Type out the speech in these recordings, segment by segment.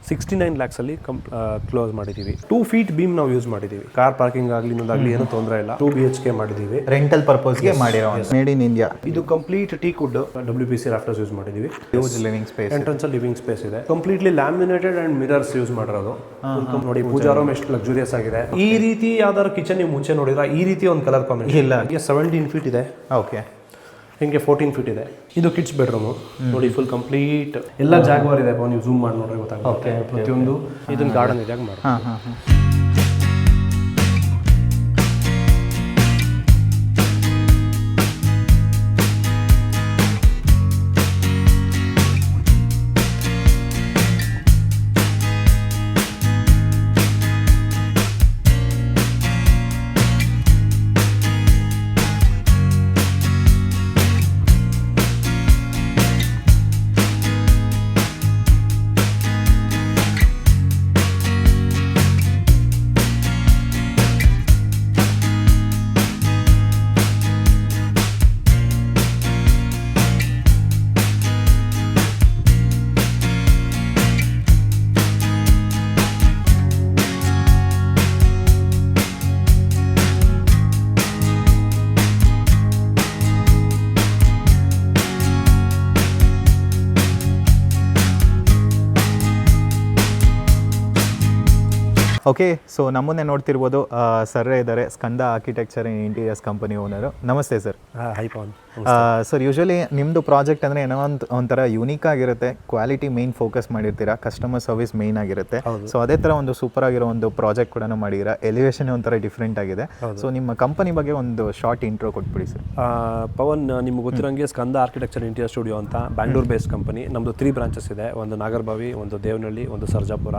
69 lakhs close ಮಾಡಿದ್ದೀವಿ. 2 feet beam ನಾವು use ಮಾಡಿದ್ದೀವಿ. ಕಾರ್ ಪಾರ್ಕಿಂಗ್ ಆಗಲಿ ಇನ್ನೊಂದಾಗಲಿ ಏನೂ ತೊಂದರೆ ಇಲ್ಲ. 2 BHK ಮಾಡಿದ್ದೀವಿ. ರೆಂಟಲ್ ಪರ್ಪಸ್ಗೆ ಮಾಡಿರೋ ಮೇಡ್ ಇನ್ ಇಂಡಿಯಾ. ಇದು complete teak wood WPC rafters use ಮಾಡಿದ್ದೀವಿ. ಹ್ಯೂಜ್ ಲಿವಿಂಗ್ ಸ್ಪೇಸ್, ಎಂಟ್ರೆನ್ಸ್ ಅಲ್ಲಿ ಲಿವಿಂಗ್ ಸ್ಪೇಸ್ ಇದೆ. Completely laminated and mirrors use ಮಾಡಿರೋದು. ನೋಡಿ ಪೂಜಾ ರೂಮ್ ಎಷ್ಟು ಲಕ್ಸುರಿಯಸ್ ಆಗಿದೆ. ಈ ರೀತಿ ಯಾವ್ದಾದ್ರು ಕಿಚನ್ ನೀವು ಮುಂಚೆ ನೋಡಿದ್ರೆ ಈ ರೀತಿ ಒಂದು ಕಲರ್ ಕಾಂಬಿನೇಷನ್ ಇಲ್ಲ. 17 feet ಇದೆ. ಓಕೆ, ಹಿಂಗೆ 14 feet ಇದೆ. ಇದು ಕಿಡ್ಸ್ ಬೆಡ್ರೂಮು. ನೋಡಿ ಫುಲ್ ಕಂಪ್ಲೀಟ್ ಎಲ್ಲ ಜಾಗವಾರ್ ಇದೆ. ನೀವು ಝೂಮ್ ಮಾಡಿ ನೋಡ್ರಿ ಗೊತ್ತಾಗುತ್ತೆ. ಪ್ರತಿಯೊಂದು ಇದನ್ನ ಗಾರ್ಡನ್ ಇದೆ ಮಾಡಿ. ಓಕೆ, ಸೊ ನಮ್ಮನ್ನೇ ನೋಡ್ತಿರ್ಬೋದು ಸರ್ ಇದ್ದಾರೆ, Skanda architecture in interiors company owner. ನಮಸ್ತೆ sir. Hi Pavan. Sir, usually ನಿಮ್ಮದು ಪ್ರಾಜೆಕ್ಟ್ ಅಂದರೆ ಏನೋ ಒಂಥರ ಯೂನಿಕ್ ಆಗಿರುತ್ತೆ, ಕ್ವಾಲಿಟಿ ಮೇನ್ ಫೋಕಸ್ ಮಾಡಿರ್ತೀರಾ, ಕಸ್ಟಮರ್ ಸರ್ವಿಸ್ ಮೇನ್ ಆಗಿರುತ್ತೆ. ಸೊ ಅದೇ ಥರ ಒಂದು ಸೂಪರ್ ಆಗಿರೋ ಒಂದು ಪ್ರಾಜೆಕ್ಟ್ ಕೂಡ ಮಾಡಿದ್ದೀರಾ. ಎಲಿವೇಶನ್ ಒಂಥರ ಡಿಫ್ರೆಂಟ್ ಆಗಿದೆ. ಸೊ ನಿಮ್ಮ ಕಂಪನಿ ಬಗ್ಗೆ ಒಂದು ಶಾರ್ಟ್ ಇಂಟ್ರೋ ಕೊಟ್ಬಿಡಿ ಸರ್. ಪವನ್, ನಿಮ್ಗೆ ಗೊತ್ತಿರೋಂಗೆ ಸ್ಕಂದ ಆರ್ಕಿಟೆಕ್ಚರ್ ಇಂಟೀರಿಯರ್ ಸ್ಟುಡಿಯೋ ಅಂತ ಬ್ಯಾಂಗ್ಳೂರ್ ಬೇಸ್ಡ್ ಕಂಪನಿ. ನಮ್ಮದು 3 ಬ್ರಾಂಚಸ್ ಇದೆ. ಒಂದು ನಾಗರಬಾವಿ, ಒಂದು ದೇವನಹಳ್ಳಿ, ಒಂದು ಸರ್ಜಾಪುರ.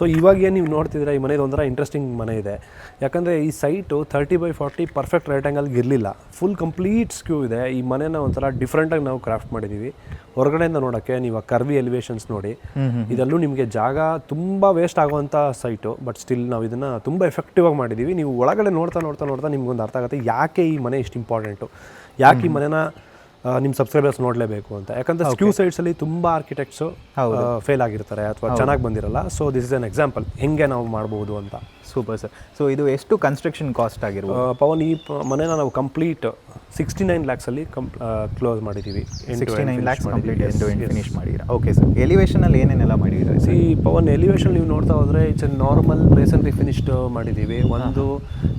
ಸೊ ಇವಾಗ ಏನು ನೀವು ನೋಡ್ತಿದ್ದೀರಾ, ಈ ಮನೇದು ಒಂಥರ ಇಂಟ್ರೆಸ್ಟಿಂಗ್ ಮನೆ ಇದೆ. ಯಾಕಂದರೆ ಈ ಸೈಟು 30x40 ಪರ್ಫೆಕ್ಟ್ ರೈಟ್ ಆ್ಯಂಗಲ್ಗೆ ಇರಲಿಲ್ಲ. ಫುಲ್ ಕಂಪ್ಲೀಟ್ ಸ್ಕ್ಯೂ ಇದೆ. ಈ ಮನೆನ ಒಂಥರ ಡಿಫ್ರೆಂಟಾಗಿ ನಾವು ಕ್ರಾಫ್ಟ್ ಮಾಡಿದ್ದೀವಿ. ಹೊರಗಡೆಯಿಂದ ನೋಡೋಕ್ಕೆ ನೀವು ಕರ್ವಿ ಎಲಿವೇಶನ್ಸ್ ನೋಡಿ, ಇದೆಲ್ಲೂ ನಿಮಗೆ ಜಾಗ ತುಂಬ ವೇಸ್ಟ್ ಆಗುವಂಥ ಸೈಟು. ಬಟ್ ಸ್ಟಿಲ್ ನಾವು ಇದನ್ನು ತುಂಬ ಎಫೆಕ್ಟಿವ್ ಆಗಿ ಮಾಡಿದ್ದೀವಿ. ನೀವು ಒಳಗಡೆ ನೋಡ್ತಾ ನಿಮ್ಗೊಂದು ಅರ್ಥ ಆಗುತ್ತೆ ಯಾಕೆ ಈ ಮನೆ ಇಷ್ಟು ಇಂಪಾರ್ಟೆಂಟು, ಯಾಕೆ ಈ ಮನೆನ ನಿಮ್ಮ ಸಬ್ಸ್ಕ್ರೈಬರ್ಸ್ ನೋಡಲೇಬೇಕು ಅಂತ. ಯಾಕಂದರೆ ಸ್ಕ್ಯೂ ಸೈಡ್ಸಲ್ಲಿ ತುಂಬ ಆರ್ಕಿಟೆಕ್ಟ್ಸು ಫೇಲ್ ಆಗಿರ್ತಾರೆ ಅಥವಾ ಚೆನ್ನಾಗಿ ಬಂದಿರಲ್ಲ. So this is an example ಹೆಂಗೆ ನಾವು ಮಾಡ್ಬೋದು ಅಂತ. Super sir. ಸೊ ಇದು ಎಷ್ಟು ಕನ್ಸ್ಟ್ರಕ್ಷನ್ ಕಾಸ್ಟ್ ಆಗಿರ್ಬೋದು? ಪವನ್, ಈ ಮನೆನ ನಾವು ಕಂಪ್ಲೀಟ್ 69 lakhs ಕ್ಲೋಸ್ ಮಾಡಿದ್ದೀವಿ. 69 lakhs ಕಂಪ್ಲೀಟ್ ಫಿನಿಶ್ ಮಾಡಿದ್ದೀರಾ. ಓಕೆ ಸರ್, ಎಲಿವೇಶನಲ್ಲಿ ಏನೇನೆಲ್ಲ ಮಾಡಿದ್ದೀರಾ? ಸಿ ಪವನ್, ಎಲಿವೇಶನ್ ನೀವು ನೋಡ್ತಾ ಹೋದರೆ it's A normal masonry finished ಮಾಡಿದ್ದೀವಿ. ಒಂದು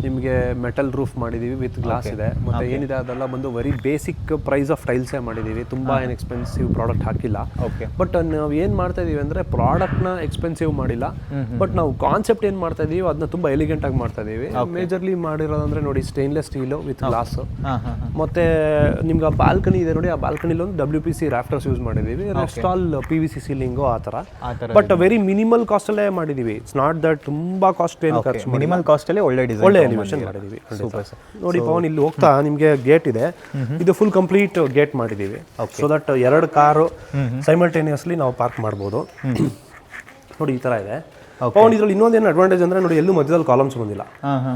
ನಿಮಗೆ ಮೆಟಲ್ ರೂಫ್ ಮಾಡಿದ್ದೀವಿ ವಿತ್ ಗ್ಲಾಸ್ ಇದೆ. ಮತ್ತು ಏನಿದೆ ಅದೆಲ್ಲ ಬಂದು ವೆರಿ ಬೇಸಿಕ್ ಪ್ರೈಸ್ ಆಫ್ ಟೈಲ್ಸೇ ಮಾಡಿದ್ದೀವಿ. ತುಂಬ ಏನು ಎಕ್ಸ್ಪೆನ್ಸಿವ್ ಪ್ರಾಡಕ್ಟ್ ಹಾಕಿಲ್ಲ. ಓಕೆ, ಬಟ್ ನಾವು ಏನು ಮಾಡ್ತಾ ಇದ್ದೀವಿ ಅಂದರೆ ಪ್ರಾಡಕ್ಟ್ನ ಎಕ್ಸ್ಪೆನ್ಸಿವ್ ಮಾಡಿಲ್ಲ. ಬಟ್ ನಾವು ಕಾನ್ಸೆಪ್ಟ್ ಏನು ಮಾಡ್ತಾ ಇದ್ದೀವಿ ಅದನ್ನ ತುಂಬ ಎಲಿಗೆಂಟ್ ಆಗಿ ಮಾಡ್ತಾ ಇದ್ದೀವಿ. ಮೇಜರ್ಲಿ ಮಾಡಿರೋದಂದ್ರೆ ನೋಡಿ ಸ್ಟೇನ್ಲೆಸ್ ಸ್ಟೀಲು ವಿತ್ ಗ್ಲಾಸ್. ಮತ್ತೆ ನಿಮ್ಗೆ ಆ ಬಾಲ್ಕನಿ ಇದೆ ನೋಡಿ, ಆ ಬಾಲ್ಕನಿಲಿ ಒಂದು WPC ರಾಫ್ಟರ್ಸ್ ಯೂಸ್ ಮಾಡಿದ್ದೀವಿ. ರೆಸ್ಟಾಲ್ PVC ಸೀಲಿಂಗು ಆ ಥರ. ಬಟ್ ವೆರಿ ಮಿನಿಮಲ್ ಕಾಸ್ಟಲ್ಲೇ ಮಾಡಿದ್ದೀವಿ. ಇಟ್ಸ್ ನಾಟ್ ದಟ್ ತುಂಬ ಕಾಸ್ಟ್ ಏನು ಖರ್ಚು. ಮಿನಿಮಲ್ ಕಾಸ್ಟಲ್ಲಿ ಒಳ್ಳೆ ಎಲಿವೇಶನ್ ಮಾಡಿದ್ದೀವಿ. ನೋಡಿ ಪವನ್, ಇಲ್ಲಿ ಹೋಗ್ತಾ ನಿಮಗೆ ಗೇಟ್ ಇದೆ. ಇದು ಫುಲ್ ಕಂಪ್ಲೀಟ್ ಗೇಟ್ ಮಾಡಿದ್ದೀವಿ. ಸೊ ದಟ್ 2 ಕಾರು ಸೈಮಲ್ಟೇನಿಯಸ್ಲಿ ನಾವು ಪಾರ್ಕ್ ಮಾಡ್ಬೋದು. ನೋಡಿ ಈ ಥರ ಇದೆ. ಪವನ್, ಇದರಲ್ಲಿ ಇನ್ನೊಂದೇನು ಅಡ್ವಾಂಟೇಜ್ ಅಂದರೆ ನೋಡಿ ಎಲ್ಲೂ ಮಧ್ಯದಲ್ಲಿ ಕಾಲಮ್ಸ್ ಬಂದಿಲ್ಲ.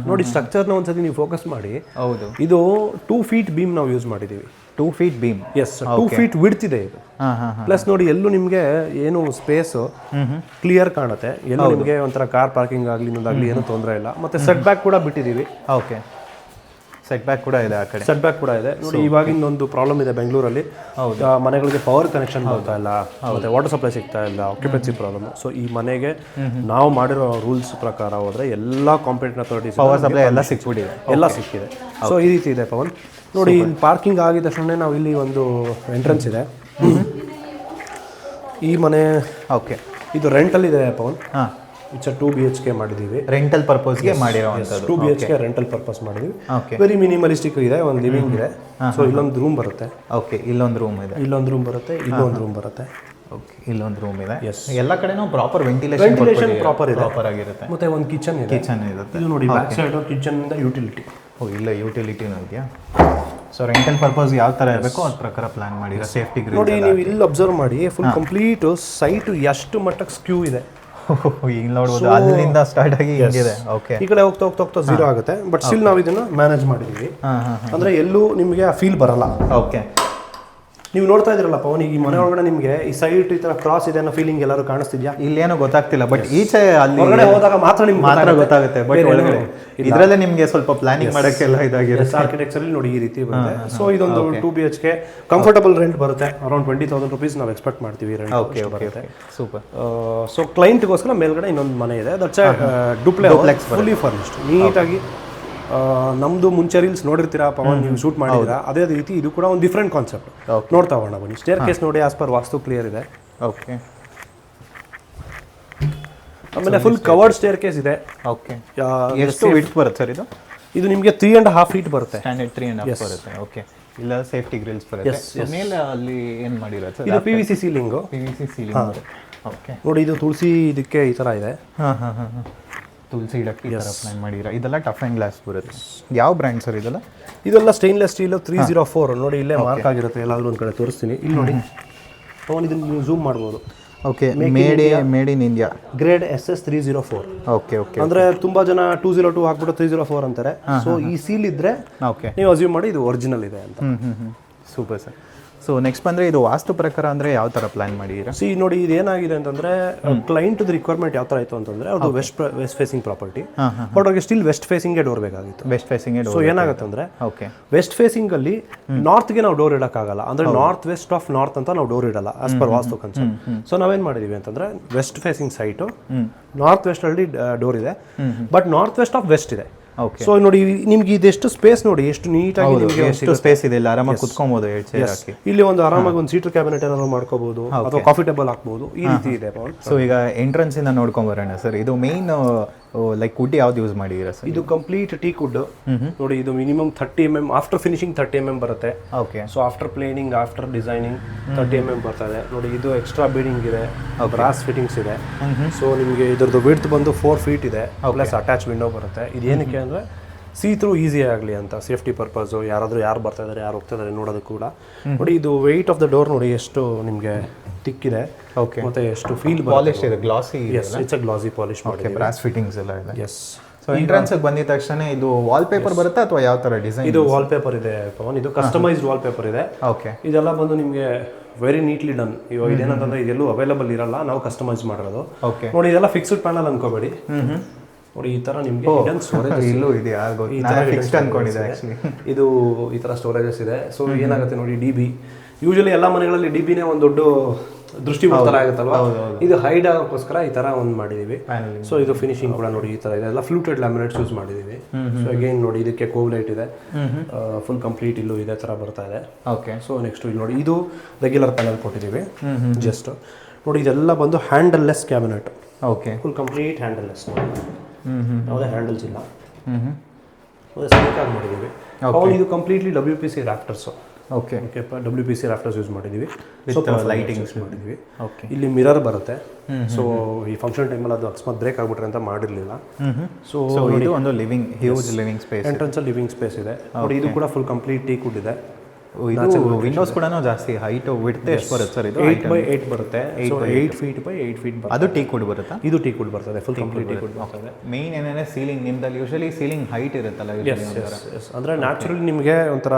ನೋಡಿ ಸ್ಟ್ರಕ್ಚರ್ನ ಒಂದ್ಸತಿ ನೀವು ಫೋಕಸ್ ಮಾಡಿ. ಹೌದು, ಇದು 2 feet ಬೀಮ್ ನಾವು ಯೂಸ್ ಮಾಡಿದ್ದೀವಿ. 2 feet beam. Yes, 2 feet width ಇದೆ ಇದು. ಪ್ಲಸ್ ನೋಡಿ ಎಲ್ಲೂ ನಿಮಗೆ ಏನು ಸ್ಪೇಸ್ ಕ್ಲಿಯರ್ ಕಾಣುತ್ತೆ. ಎಲ್ಲೂ ನಿಮಗೆ ಒಂಥರ ಕಾರ್ ಪಾರ್ಕಿಂಗ್ ಆಗಲಿ ಇನ್ನೊಂದಾಗಲಿ ಏನೂ ತೊಂದರೆ ಇಲ್ಲ. ಮತ್ತೆ ಸೆಟ್ ಬ್ಯಾಕ್ ಕೂಡ ಬಿಟ್ಟಿದ್ದೀವಿ. ಓಕೆ, ಸೆಟ್ ಬ್ಯಾಕ್ ಕೂಡ ಇದೆ. ಆ ಕಡೆ ಸೆಟ್ ಬ್ಯಾಕ್ ಕೂಡ ಇದೆ. ನೋಡಿ ಇವಾಗಿನ ಒಂದು ಪ್ರಾಬ್ಲಮ್ ಇದೆ ಬೆಂಗಳೂರಲ್ಲಿ, ಮನೆಗಳಿಗೆ ಪವರ್ ಕನೆಕ್ಷನ್ ಬರ್ತಾ ಇಲ್ಲ, ಮತ್ತೆ ವಾಟರ್ ಸಪ್ಲೈ ಸಿಗ್ತಾ ಇಲ್ಲ, ಆಕ್ಯುಪೆನ್ಸಿ ಪ್ರಾಬ್ಲಮ್. ಸೊ ಈ ಮನೆಗೆ ನಾವು ಮಾಡಿರೋ ರೂಲ್ಸ್ ಪ್ರಕಾರ ಹೋದ್ರೆ ಎಲ್ಲ ಕಾಂಪಿಟೆಂಟ್ ಅಥಾರಿಟೀಸ್ ಪವರ್ ಸಪ್ಲೈ ಎಲ್ಲ ಸಿಕ್ಬಿಟ್ಟಿದೆ, ಎಲ್ಲ ಸಿಕ್ಕಿದೆ. ಸೊ ಈ ರೀತಿ ಇದೆ ಪವನ್. ನೋಡಿ ಇಲ್ಲಿ ಪಾರ್ಕಿಂಗ್ ಆಗಿದ ತಕ್ಷಣ ನಾವು ಇಲ್ಲಿ ಒಂದು ಎಂಟ್ರೆನ್ಸ್ ಇದೆ. ಈ ಮನೆ ಓಕೆ, ಇದು ರೆಂಟಲ್ ಇದೆ ಪವನ್. ಇಟ್ಸ್ 2 BHK ಮಾಡಿದ್ದೀವಿ. ರೆಂಟಲ್ ಪರ್ಪಸ್ಗೆ ಮಾಡಿರೋವಂಥದ್ದು. 2 BHK ರೆಂಟಲ್ ಪರ್ಪಸ್ ಮಾಡಿದ್ದೀವಿ. ವೆರಿ ಮಿನಿಮಲಿಸ್ಟಿಕ್ ಇದೆ. ಒಂದು ಲಿವಿಂಗ್ ಇದೆ. ಸೊ ಇಲ್ಲೊಂದು ರೂಮ್ ಬರುತ್ತೆ. ಓಕೆ, ಇಲ್ಲೊಂದು ರೂಮ್ ಇದೆ. ಇಲ್ಲೊಂದು ರೂಮ್ ಬರುತ್ತೆ, ಇಲ್ಲೊಂದು ರೂಮ್ ಬರುತ್ತೆ. ಓಕೆ, ಇಲ್ಲೊಂದು ರೂಮ್ ಇದೆ. ಎಸ್, ಎಲ್ಲ ಕಡೆನೂ ಪ್ರಾಪರ್ ವೆಂಟಿಲೇಷನ್ ಪ್ರಾಪರ್ ಇದೆ, ಪ್ರಾಪರ್ ಆಗಿರುತ್ತೆ. ಮತ್ತೆ ಒಂದು ಕಿಚನ್ ಇದೆ. ಕಿಚನ್ ಇರುತ್ತೆ. ಇದು ನೋಡಿ ಬ್ಯಾಕ್ ಸೈಡ್ ಕಿಚನ್ ಇಂದ ಯುಟಿಲಿಟಿ. ಓ, ಇಲ್ಲ ಯುಟಿಲಿಟಿನೂ ಇದೆಯಾ? ಸೊ ರೆಂಟಲ್ ಪರ್ಪಸ್ ಯಾವ ಥರ ಇರಬೇಕು ಅದ್ರ ಪ್ರಕಾರ ಪ್ಲಾನ್ ಮಾಡಿರೋ ಸೇಫ್ಟಿ ಗ್ರಿಲ್. ನೋಡಿ ನೀವು ಇಲ್ಲಿ ಅಬ್ಸರ್ವ್ ಮಾಡಿ, ಫುಲ್ ಕಂಪ್ಲೀಟ್ ಸೈಟ್ ಎಷ್ಟು ಮಟ್ಟಕ್ಕೆ ಸ್ಕ್ಯೂ ಇದೆ. ಈಗ ನೋಡ್ಬೋದು, ಅಲ್ಲಿಂದ ಸ್ಟಾರ್ಟ್ ಆಗಿ ಹಿಂಗಿದೆ. ಓಕೆ, ಈ ಕಡೆ ಹೋಗ್ತಾ ಹೋಗ್ತಾ ಹೋಗ್ತಾ 0 ಆಗುತ್ತೆ. ಬಟ್ ಸ್ಟಿಲ್ ನಾವು ಇದನ್ನ ಮ್ಯಾನೇಜ್ ಮಾಡಿದ್ದೀವಿ. ಅಂದ್ರೆ ಎಲ್ಲೂ ನಿಮಗೆ ಆ ಫೀಲ್ ಬರಲ್ಲ. ಓಕೆ, ನೀವು ನೋಡ್ತಾ ಇದ್ರಲ್ಲ ಪವನ್, ಈ ಮನೆ ಒಳಗಡೆ ನಿಮಗೆ ಈ ಸೈಡ್ ಈ ತರ ಕ್ರಾಸ್ ಇದೆ ಅನ್ನೋ ಫೀಲಿಂಗ್ ಎಲ್ಲರೂ ಕಾಣಿಸ್ತಿದ್ಯಾ? ಇಲ್ಲೇನೋ ಗೊತ್ತಾಗ್ತಿಲ್ಲ, ಬಟ್ ಈಚೆ ಅಲ್ಲಿ ಹೊರಗಡೆ ಹೋದಾಗ ಮಾತ್ರ ನಿಮ್ಗೆ ಮಾತ್ರ ಗೊತ್ತಾಗುತ್ತೆ, ಬಟ್ ಒಳಗಡೆ ಇದರಲ್ಲೇ ನಿಮಗೆ ಸ್ವಲ್ಪ ಪ್ಲಾನಿಂಗ್ ಮಾಡೋಕ್ಕೆಲ್ಲ ಇದಾಗಿರುತ್ತೆ. ಆರ್ಕಿಟೆಕ್ಚರ್ ನೋಡಿ ಈ ರೀತಿ ಬರುತ್ತೆ. ಸೊ ಇದೊಂದು 2 BHK ಕಂಫರ್ಟಬಲ್ ರೆಂಟ್ ಬರುತ್ತೆ. ಅರೌಂಡ್ 20,000 rupees ನಾವು ಎಕ್ಸ್ಪೆಕ್ಟ್ ಮಾಡ್ತೀವಿ ರೆಂಟ್. ಓಕೆ ಬರುತ್ತೆ, ಸೂಪರ್. ಸೊ ಕ್ಲೈಂಟ್ಗೋಸ್ಕರ ಮೇಲ್ಗಡೆ ಇನ್ನೊಂದು ಮನೆ ಇದೆ, ದಟ್ಸ್ ಡುಪ್ಲೆಕ್ಸ್ ಫುಲ್ಲಿ ಫರ್ನಿಶ್ಡ್ ನೀಟಾಗಿ. ನಮ್ದು ಮುಂಚೆ ರೀಲ್ಸ್ ನೋಡಿರ್ತೀರಾ ಪವನ್, ನೀವು ಶೂಟ್ ಮಾಡಿದ್ದೀರಾ, ಅದೇ ರೀತಿ ಇದು ಕೂಡ ಒಂದು ಡಿಫ್ರೆಂಟ್ ಕಾನ್ಸೆಪ್ಟ್. ನೋಡ್ತಾ ಹೋಗೋಣ ಬನ್ನಿ. ಸ್ಟೇರ್ ಕೇಸ್ ನೋಡಿ, ಆಸ್ ಪರ್ ವಾಸ್ತು ಕ್ಲಿಯರ್ ಇದೆ. ಓಕೆ, ಆಮೇಲೆ ಫುಲ್ ಕವರ್ಡ್ ಸ್ಟೇರ್ ಕೇಸ್ ಇದೆ. ಓಕೆ, ಎಷ್ಟು ವಿಡ್ತ್ ಬರುತ್ತೆ ಸರ್ ಇದು? ಇದು ನಿಮಗೆ 3.5 feet ಬರುತ್ತೆ. ಸ್ಟ್ಯಾಂಡರ್ಡ್ 3.5 ಬರುತ್ತೆ. ಓಕೆ, ಇಲ್ಲ ಸೇಫ್ಟಿ ಗ್ರಿಲ್ಸ್ ಬರುತ್ತೆ. ಮೇಲೆ ಅಲ್ಲಿ ಏನು ಮಾಡಿರೋದು ಸರ್? ಇದು PVC ceiling. PVC ceiling. Okay, ನೋಡಿ ಇದು ತುಳಸಿ ಇದಕ್ಕೆ ಈ ಥರ ಇದೆ. ತುಳಸಿ ಇಡಕ್ಕೆ ಈ ಥರ ಪ್ಲಾನ್ ಮಾಡಿರ. ಇದೆಲ್ಲ ಟಫ್ ಆ್ಯಂಡ್ ಗ್ಲಾಸ್ ಬರುತ್ತೆ. ಯಾವ ಬ್ರ್ಯಾಂಡ್ ಸರ್ ಇದೆಲ್ಲ? ಇದೆಲ್ಲ ಸ್ಟೈನ್ಲೆಸ್ ಸ್ಟೀಲ್ 304. ನೋಡಿ ಇಲ್ಲೇ ಮಾರ್ಕ್ ಆಗಿರುತ್ತೆ, ಎಲ್ಲಾದ್ರೂ ಒಂದು ಕಡೆ ತೋರಿಸ್ತೀನಿ. ಇಲ್ಲಿ ನೋಡಿ ಪವನ್, ಇದನ್ನು ನೀವು ಝೂಮ್ ಮಾಡ್ಬೋದು. Okay, made in India, grade SS 304. Okay okay, ಅಂದ್ರೆ ತುಂಬಾ ಜನ 202 ಹಾಕ್ಬಿಟ್ಟು 304 ಅಂತಾರೆ. ಸೊ ಈ ಸೀಲ್ ಇದ್ರೆ ಓಕೆ, ನೀವು ಅಸ್ಯೂಮ್ ಮಾಡಿ ಇದು ಒರಿಜಿನಲ್ ಇದೆ ಅಂತ. Super sir. ಸೊ ನೆಕ್ಸ್ಟ್ ಬಂದರೆ ಇದು ವಾಸ್ತು ಪ್ರಕಾರ ಅಂದರೆ ಯಾವ ಥರ ಪ್ಲಾನ್ ಮಾಡಿದ್ದೀರಾ? ನೋಡಿ ಇದು ಏನಾಗಿದೆ ಅಂತಂದರೆ, ಕ್ಲೈಂಟ್ದು ರಿಕ್ವೈರ್ಮೆಂಟ್ ಯಾವ ಥರ ಇತ್ತು ಅಂತಂದರೆ, ಅದು ವೆಸ್ಟ್ ಫೇಸಿಂಗ್ ಪ್ರಾಪರ್ಟಿ, ಬಟ್ ಅವ್ರಿಗೆ ಸ್ಟಿಲ್ ವೆಸ್ಟ್ ಫೇಸಿಂಗೇ ಡೋರ್ ಬೇಕಾಗಿತ್ತು. ವೆಸ್ಟ್ ಫೇಸಿಂಗ್ ಸೊ ಏನಾಗುತ್ತೆ ಅಂದರೆ, ಓಕೆ, ವೆಸ್ಟ್ ಫೇಸಿಂಗಲ್ಲಿ ನಾರ್ತ್ಗೆ ನಾವು ಡೋರ್ ಇಡೋಕ್ಕಾಗಲ್ಲ. ಅಂದರೆ ನಾರ್ತ್ ವೆಸ್ಟ್ ಆಫ್ ನಾರ್ತ್ ಅಂತ ನಾವು ಡೋರ್ ಇಡಲ್ಲ as per vastu concept. So ನಾವೇನು ಮಾಡಿದೀವಿ ಅಂತಂದರೆ, ವೆಸ್ಟ್ ಫೇಸಿಂಗ್ ಸೈಟು ನಾರ್ತ್ ವೆಸ್ಟಲ್ಲಿ ಡೋರ್ ಇದೆ, but north west of west ಇದೆ. ಓಕೆ, ಸೊ ನೋಡಿ ನಿಮ್ಗೆ ಇದೆಷ್ಟು ಸ್ಪೇಸ್ ನೋಡಿ, ಎಷ್ಟು ನೀಟಾಗಿ ನಿಮಗೆ ಎಷ್ಟು ಸ್ಪೇಸ್ ಇದೆ, ಇಲ್ಲಿ ಆರಾಮಾಗಿ ಕುತ್ಕೊಬಹುದು. ಇಲ್ಲಿ ಒಂದು ಆರಾಮಾಗಿ ಒಂದು ಸೀಟರ್ ಕ್ಯಾಬಿನೆಟ್ ಏನಾದ್ರು ಮಾಡ್ಕೋಬಹುದು, ಅಥವಾ ಕಾಫಿ ಟೇಬಲ್ ಹಾಕ್ಬಹುದು, ಈ ರೀತಿ ಇದೆ. ಸೊ ಈಗ ಎಂಟ್ರೆನ್ಸ್ ಇಂದ ನೋಡ್ಕೊಂಡ್ ಬರೋಣ ಸರ್. ಇದು ಮೇನ್ ಲೈಕ್ ವುಡ್ ಯಾವ್ದು ಯೂಸ್ ಮಾಡಿದ್ದೀರಾ ಸರ್? ಇದು ಕಂಪ್ಲೀಟ್ ಟೀಕ್ ವುಡ್. ನೋಡಿ ಇದು minimum 30 mm, after finishing 30 mm ಬರುತ್ತೆ. Okay, so after planning, after designing 30 mm ಬರ್ತದೆ. ನೋಡಿ ಇದು ಎಕ್ಸ್ಟ್ರಾ ಬೀಡಿಂಗ್ ಇದೆ, ಬ್ರಾಸ್ ಫಿಟ್ಟಿಂಗ್ಸ್ ಇದೆ. ಸೊ ನಿಮಗೆ ಇದ್ರದ್ದು ವಿಡ್ತ್ ಬಂದು 4 feet ಇದೆ, ಪ್ಲಸ್ ಅಟ್ಯಾಚ್ ವಿಂಡೋ ಬರುತ್ತೆ. ಇದೇನಕ್ಕೆ ಅಂದರೆ ಸಿ ಥ್ರೂ ಈಸಿ ಆಗಲಿ ಅಂತ, ಸೇಫ್ಟಿ ಪರ್ಪಸು, ಯಾರು ಬರ್ತಾ ಇದ್ದಾರೆ, ಯಾರು ಹೋಗ್ತಾ ಇದ್ದಾರೆ ನೋಡೋದಕ್ಕೆ ಕೂಡ. ನೋಡಿ ಇದು ವೆಯ್ಟ್ ಆಫ್ ದ ಡೋರ್ ನೋಡಿ ಎಷ್ಟು ನಿಮಗೆ ತಿಕ್ಕಿದೆ. ಓಕೆ, ಮತ್ತೆ ಎಷ್ಟು ಫೀಲ್ ಪಾಲಿಶ್ ಇದೆ, glossy. Yes, it's a glossy polish ಮಾಡಿ, ಬ್ರಾಸ್ ಫಿಟ್ಟಿಂಗ್ಸ್ ಎಲ್ಲ ಇದೆ. ಎಸ್. ಸೊ ಎಂಟ್ರೆನ್ಸ್ ಬಂದಿದ ತಕ್ಷಣ ಇದು ವಾಲ್ ಪೇಪರ್ ಬರುತ್ತೆ ಅಥವಾ ಯಾವ ಥರ ಡಿಸೈನ್? ಇದು ವಾಲ್ ಪೇಪರ್ ಇದೆ ಪವನ್, ಇದು ಕಸ್ಟಮೈಸ್ಡ್ ವಾಲ್ ಪೇಪರ್ ಇದೆ. ಓಕೆ, ಇದೆಲ್ಲ ಇದೆಲ್ಲ ಬಂದು ನಿಮಗೆ ವೆರಿ ನೀಟ್ಲಿ ಡನ್. ಇವಾಗ ಇದೇನಂತಂದ್ರೆ ಇದೆಲ್ಲೂ ಅವೈಲಬಲ್ ಇರಲ್ಲ, ನಾವು ಕಸ್ಟಮೈಸ್ ಮಾಡಿರೋದು. ಓಕೆ, ನೋಡಿ ಇದೆಲ್ಲ ಫಿಕ್ಸ್ಡ್ ಪ್ಯಾನಲ್ ಅನ್ಕೋಬೇಡಿ. ನೋಡಿ ಈ ತರ ನಿಮಗೆ ಹಿಡನ್ ಸ್ಟೋರೇಜ್ ಇಲ್ಲೂ ಇದೆ, ಫಿಕ್ಸ್ಡ್ ಅನ್ಕೊಂಡಿದೆ ಆಕ್ಚುಲಿ. ಇದು ಈ ತರ ಸ್ಟೋರೇಜಸ್ ಇದೆ. ಸೊ ಏನಾಗುತ್ತೆ ನೋಡಿ, DB ಯೂಶಲಿ ಎಲ್ಲ ಮನೆಗಳಲ್ಲಿ DBನೇ ಒಂದು ದೊಡ್ಡ ದೃಷ್ಟಿ ತರ ಆಗುತ್ತಲ್ವಾ, ಇದು ಹೈಡ್ ಆಗೋಕ್ಕೋಸ್ಕರ ಈ ತರ ಒಂದು ಮಾಡಿದೀವಿ. ಸೊ ಇದು ಫಿನಿಶಿಂಗ್ ಕೂಡ ನೋಡಿ ಈ ತರ ಇದೆ, ಎಲ್ಲ ಫ್ಲೂಟೆಡ್ ಲ್ಯಾಮಿನೇಟ್ಸ್ ಯೂಸ್ ಮಾಡಿದೀವಿ. ಸೊ ಅಗೇನ್ ನೋಡಿ ಇದಕ್ಕೆ ಕೋವ್ ಲೈಟ್ ಇದೆ, ಫುಲ್ ಕಂಪ್ಲೀಟ್ ಇಲ್ಲೂ ಇದೇ ತರ ಬರ್ತಾ ಇದೆ. ಓಕೆ, ಸೊ ನೆಕ್ಸ್ಟ್ ಇಲ್ಲಿ ನೋಡಿ ಇದು ರೆಗ್ಯುಲರ್ ಪ್ಯಾನಲ್ ಕೊಟ್ಟಿದ್ದೀವಿ. ಜಸ್ಟ್ ನೋಡಿ ಇದೆಲ್ಲ ಬಂದು handleless cabinet. Okay, full complete handleless, ಯಾವುದೇ ಹ್ಯಾಂಡಲ್ಸ್ ಇಲ್ಲ, ಸಿಂಕಾಗಿ ಮಾಡಿದ್ದೀವಿ. ಇದು completely WPC rafters. Okay okay, WPC rafters use ಮಾಡಿದ್ದೀವಿ, ಲೈಟಿಂಗ್ ಯೂಸ್ ಮಾಡಿದ್ದೀವಿ. ಓಕೆ, ಇಲ್ಲಿ ಮಿರರ್ ಬರುತ್ತೆ. ಸೊ ಈ ಫಂಕ್ಷನ್ ಟೈಮಲ್ಲಿ ಅದು ಅಕಸ್ಮಾತ್ ಬ್ರೇಕ್ ಆಗ್ಬಿಟ್ರೆ ಅಂತ ಮಾಡಿರಲಿಲ್ಲ. ಸೊ ಇದು ಒಂದು ಲಿವಿಂಗ್, ಹ್ಯೂಜ್ ಲಿವಿಂಗ್ ಸ್ಪೇಸ್, ಎಂಟ್ರೆನ್ಸಲ್ಲಿ ಲಿವಿಂಗ್ ಸ್ಪೇಸ್ ಇದೆ. ನೋಡಿ ಇದು ಕೂಡ ಫುಲ್ ಕಂಪ್ಲೀಟ್ ಟೀಕ್ ವುಡ್ ಇದೆ. ಇದು ವಿಂಡೋಸ್ ಕೂಡ ಜಾಸ್ತಿ ಹೈಟ್ ವಿಡ್ತ್ ಎಷ್ಟು ಬರುತ್ತೆ ಸರ್? ಇದು 8x8 ಬರುತ್ತೆ. 8 feet by 8 feet ಬರುತ್ತೆ. ಅದು ಟೀಕ್ ವುಡ್ ಬರುತ್ತಾ? ಇದು ಟೀಕ್ ವುಡ್ ಬರ್ತದೆ, ಫುಲ್ ಕಂಪ್ಲೀಟ್ ಟೀಕ್ ವುಡ್ ಬರ್ತದೆ. Main ಏನೇನೆ ceiling ನಿಮ್ದಲ್ಲಿ usually ceiling height ಇರುತ್ತಲ್ಲ, ಅಂದರೆ ನ್ಯಾಚುರಲಿ ನಿಮಗೆ ಒಂಥರ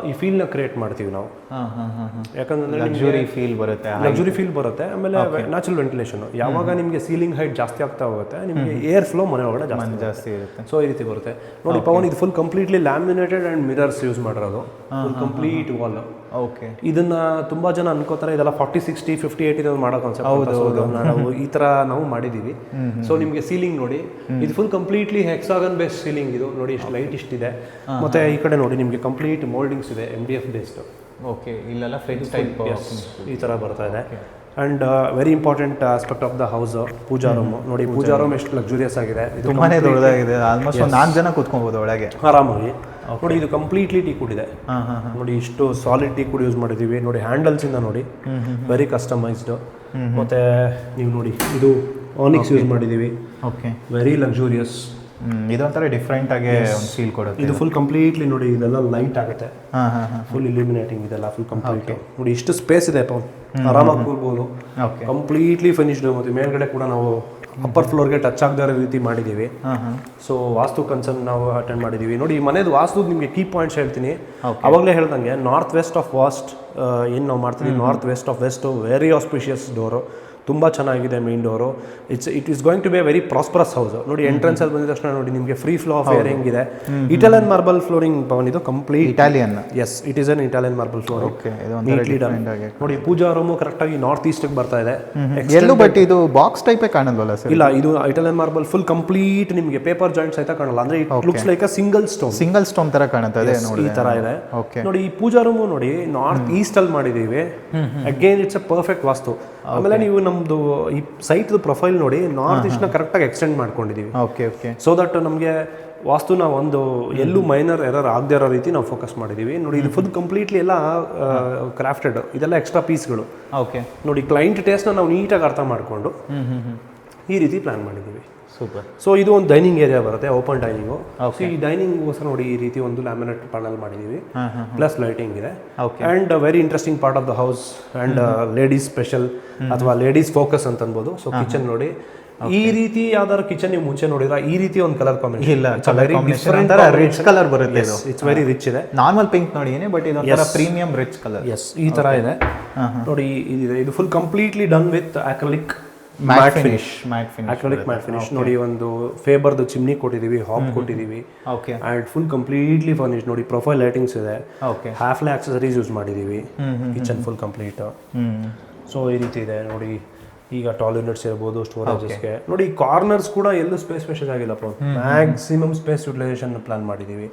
ಈ ಫೀಲ್ನ ಕ್ರಿಯೇಟ್ ಮಾಡ್ತೀವಿ ನಾವು. ಯಾಕಂದ್ರೆ ಲಕ್ಸುರಿ ಫೀಲ್ ಬರುತ್ತೆ. ಆಮೇಲೆ ನ್ಯಾಚುರಲ್ ವೆಂಟಿಲೇಷನ್, ಯಾವಾಗ ನಿಮಗೆ ಸೀಲಿಂಗ್ ಹೈಟ್ ಜಾಸ್ತಿ ಆಗ್ತಾ ಹೋಗುತ್ತೆ, ನಿಮಗೆ ಏರ್ ಫ್ಲೋ ಮನೆ ಒಳಗಡೆ ಜಾಸ್ತಿ ಇರುತ್ತೆ. ಸೊ ಈ ರೀತಿ ಬರುತ್ತೆ. ನೋಡಿ ಪವನ್, ಇದು full completely laminated and mirrors use ಮಾಡಿರೋದು, ಫುಲ್ ಕಂಪ್ಲೀಟ್ ವಾಲ್. ಓಕೆ, ಇದನ್ನ ತುಂಬಾ ಜನ ಅನ್ಕೋತಾರೆ ಇದೆಲ್ಲ 40, 60, 58 ಇದನ್ನು ಮಾಡೋ ಕಾನ್ಸೆಪ್ಟ್. ನಾವು ಈ ತರ ನಾವು ಮಾಡಿದೀವಿ. ಸೊ ನಿಮಗೆ ಸೀಲಿಂಗ್ ನೋಡಿ, ಇದು ಫುಲ್ ಕಂಪ್ಲೀಟ್ಲಿ ಹೆಕ್ಸಾಗನ್ ಬೇಸ್ಡ್ ಸೀಲಿಂಗ್. ಇದು ನೋಡಿ ಇಷ್ಟು ಲೈಟ್ ಇಷ್ಟಿದೆ. ಮತ್ತೆ ಈ ಕಡೆ ನೋಡಿ ನಿಮಗೆ ಕಂಪ್ಲೀಟ್ ಮೋಲ್ಡಿಂಗ್ಸ್ ಇದೆ, MDF ಬೇಸ್ಡ್. ಓಕೆ, ಇಲ್ಲೆಲ್ಲ ಫ್ರೆಂಚ್ ಟೈಪ್ ಈ ತರ ಬರ್ತಾ ಇದೆ. And very important aspect of the house, puja room. ನೋಡಿ ಪೂಜಾ ರೂಮ್ ಎಷ್ಟು ಲಕ್ಸುರಿಯಸ್ ಆಗಿದೆ, ತುಂಬಾನೇ ದೊಡ್ಡದಾಗಿದೆ. ಆಲ್ಮೋಸ್ಟ್ ಒಂದು 4 ಜನ ಕೂತ್ಕೊಬೋದು ಒಳಗೆ ಆರಾಮಾಗಿ. ನೋಡಿ ಇದು ಕಂಪ್ಲೀಟ್ಲಿ ಟೀಕ್ ವುಡ್ ಇದೆ. ನೋಡಿ ಇಷ್ಟು ಸಾಲಿಡ್ ಟೀಕ್ ವುಡ್ ಯೂಸ್ ಮಾಡಿದ್ದೀವಿ. ನೋಡಿ ಹ್ಯಾಂಡಲ್ಸ್ ಇಂದ ನೋಡಿ ವೆರಿ ಕಸ್ಟಮೈಸ್ಡ್. ಮತ್ತೆ ನೀವು ನೋಡಿ ಇದು ಆನಿಕ್ಸ್ ಯೂಸ್ ಮಾಡಿದ್ದೀವಿ. Okay, very luxurious. ಇದೊಂಥರ ಡಿಫ್ರೆಂಟ್ ಆಗಿ ಒಂದು ಫೀಲ್ ಕೊಡುತ್ತೆ. ಇದು ಫುಲ್ ಕಂಪ್ಲೀಟ್ಲಿ ನೋಡಿ ಇದೆಲ್ಲ ಲೈಟ್ ಆಗುತ್ತೆ, ಫುಲ್ ಇಲ್ಯುಮಿನೇಟಿಂಗ್ ಇದೆಲ್ಲ ಫುಲ್ ಕಂಪ್ಲೀಟ್. ನೋಡಿ ಇಷ್ಟು ಸ್ಪೇಸ್ ಇದೆ, ಆರಾಮಾಗಿ ಕೂರ್ಬೋದು. Completely finished. ಮತ್ತು ಮೇಲ್ಗಡೆ ಕೂಡ ನಾವು ಅಪ್ಪರ್ ಫ್ಲೋರ್ಗೆ ಟಚ್ ಆಗದೇ ಇರೋ ರೀತಿ ಮಾಡಿದ್ದೀವಿ. ಸೊ ವಾಸ್ತು ಕನ್ಸರ್ನ್ ನಾವು ಅಟೆಂಡ್ ಮಾಡಿದ್ದೀವಿ. ನೋಡಿ ಈ ಮನೆದು ವಾಸ್ತು ನಿಮಗೆ ಕೀ ಪಾಯಿಂಟ್ಸ್ ಹೇಳ್ತೀನಿ. ಅವಾಗಲೇ ಹೇಳ್ದಂಗೆ ನಾರ್ತ್ ವೆಸ್ಟ್ ಆಫ್ ವಾಸ್ಟ್ ಏನು ನಾವು ಮಾಡ್ತೀವಿ, north west of west very auspicious door, ತುಂಬ ಚೆನ್ನಾಗಿದೆ main door. It is going to be a very prosperous house. ನೋಡಿ ಎಂಟ್ರೆನ್ಸ್ ಅಲ್ಲಿ ಬಂದಿದ ತಕ್ಷಣ ನೋಡಿ ನಿಮಗೆ ಫ್ರೀ ಫ್ಲೋ ಆಫ್ ಏರ್ ಹೆಂಗಿದೆ. ಇಟಾಲಿಯನ್ ಮಾರ್ಬಲ್ ಫ್ಲೋರಿಂಗ್ ಪವನ್ ಇದು complete Italian. Yes, it is an Italian marble flooring. ನೋಡಿ ಪೂಜಾ ರೂಮು ಕರೆಕ್ಟ್ ಆಗಿ ನಾರ್ತ್ ಈಸ್ಟ್ ಬರ್ತಾ ಇದೆ ಎಲ್ಲೂ. ಬಟ್ ಇದು ಬಾಕ್ಸ್ ಟೈಪೇ ಕಾಣಲ್ವಲ್ಲ ಸರ್? ಇಲ್ಲ, ಇದು ಇಟಾಲಿಯನ್ ಮಾರ್ಬಲ್ ಫುಲ್ ಕಂಪ್ಲೀಟ್ ನಿಮಗೆ ಪೇಪರ್ ಜಾಯಿಂಟ್ಸ್ ಆಯ್ತಾ ಕಾಣಲ್ಲ. ಅಂದ್ರೆ it looks like a single stone ತರ ಕಾಣುತ್ತದೆ ನೋಡಿ, ಈ ತರ ಇದೆ. ನೋಡಿ ಈ ಪೂಜಾ ರೂಮು ನೋಡಿ ನಾರ್ತ್ ಈಸ್ಟ್ ಅಲ್ಲಿ ಮಾಡಿದೀವಿ. ಅಗೇನ್ ಇಟ್ಸ್ ಅ ಪರ್ಫೆಕ್ಟ್ ವಾಸ್ತು. ಆಮೇಲೆ ನೀವು ನಮ್ದು ಈ ಸೈಟ್ ಪ್ರೊಫೈಲ್ ನೋಡಿ ನಾರ್ತ್ ಈಸ್ಟ್ ನ ಕರೆಕ್ಟ್ ಆಗಿ ಎಕ್ಸ್ಟೆಂಡ್ ಮಾಡ್ಕೊಂಡಿದೀವಿ. ಸೊ ದಟ್ ನಮಗೆ ವಾಸ್ತುನ ಒಂದು ಎಲ್ಲೂ ಮೈನರ್ ಎರರ್ ಆಗದೆ ಇರೋ ರೀತಿ ನಾವು ಫೋಕಸ್ ಮಾಡಿದೀವಿ. ನೋಡಿ ಇದು ಫುಲ್ ಕಂಪ್ಲೀಟ್ಲಿ ಎಲ್ಲ ಕ್ರಾಫ್ಟೆಡ್, ಇದೆಲ್ಲ ಎಕ್ಸ್ಟ್ರಾ ಪೀಸ್ಗಳು. ನೋಡಿ ಕ್ಲೈಂಟ್ ಟೇಸ್ಟ್ನ ನಾವು ನೀಟಾಗಿ ಅರ್ಥ ಮಾಡಿಕೊಂಡು ಈ ರೀತಿ ಪ್ಲಾನ್ ಮಾಡಿದ್ದೀವಿ. ಸೂಪರ್. ಸೊ ಇದು ಒಂದು ಡೈನಿಂಗ್ ಏರಿಯಾ ಬರುತ್ತೆ, ಓಪನ್ ಡೈನಿಂಗು. ಈ ಡೈನಿಂಗ್ಗೋಸ್ಕರ ನೋಡಿ ಈ ರೀತಿ ಒಂದು ಲ್ಯಾಮಿನೇಟ್ ಪ್ಯಾನಲ್ ಮಾಡಿದ್ದೀವಿ, ಪ್ಲಸ್ ಲೈಟಿಂಗ್ ಇದೆ. And very interesting part of the house and ladies special ಅಥವಾ ಲೇಡೀಸ್ ಫೋಕಸ್ ಅಂತ ಅನ್ಬೋದು. ಸೊ ಕಿಚನ್ ನೋಡಿ ಈ ರೀತಿ ಯಾವ್ದಾದ್ರು ಕಿಚನ್ ನೀವು ಮುಂಚೆ ನೋಡಿದ್ರ ಈ ರೀತಿ ಒಂದು ಕಲರ್ ಕಾಂಬಿನೇಷನ್ ಇಲ್ಲ, ರಿಚ್ ಕಲರ್ ಬರುತ್ತೆ. ಇಟ್ಸ್ ವೆರಿ ರಿಚ್ ಇದೆ. ನಾರ್ಮಲ್ ಪಿಂಕ್ ನೋಡಿ ಬಟ್ ಇದು ಪ್ರೀಮಿಯಂ ರಿಚ್ ಕಲರ್. ಎಸ್, ಈ ತರ ಇದೆ ನೋಡಿ. ಇದು full completely done with acrylic mat finish. Acrylic mat finish. ನೋಡಿ ಒಂದು ಫೇಬರ್ದು ಚಿಮ್ನಿ ಕೊಟ್ಟಿದ್ದೀವಿ, ಹಾಬ್ ಕೊಟ್ಟಿದ್ದೀವಿ, ಅಂಡ್ ಫುಲ್ ಕಂಪ್ಲೀಟ್ಲಿ ಫರ್ನಿಶ್. ನೋಡಿ ಪ್ರೊಫೈಲ್ ಲೈಟಿಂಗ್ಸ್ ಇದೆ, ಹಾಫ್ಲೆ ಆಕ್ಸೆಸರೀಸ್ ಯೂಸ್ ಮಾಡಿದ್ದೀವಿ. Kitchen full complete. ಸೊ ಈ ರೀತಿ ಇದೆ ನೋಡಿ. ಈಗ ಟಾಲ್ ಯೂನಿಟ್ಸ್ ಇರ್ಬೋದು, ಸ್ಟೋರೇಜಸ್ಗೆ ನೋಡಿ. ಕಾರ್ನರ್ಸ್ ಕೂಡ ಎಲ್ಲೂ ಸ್ಪೇಸ್ ಆಗಿಲ್ಲಪ್ಪ, ಮ್ಯಾಕ್ಸಿಮಮ್ ಸ್ಪೇಸ್ ಯುಟಿಲೈಸೇಷನ್ ಪ್ಲಾನ್ ಮಾಡಿದೀವಿ.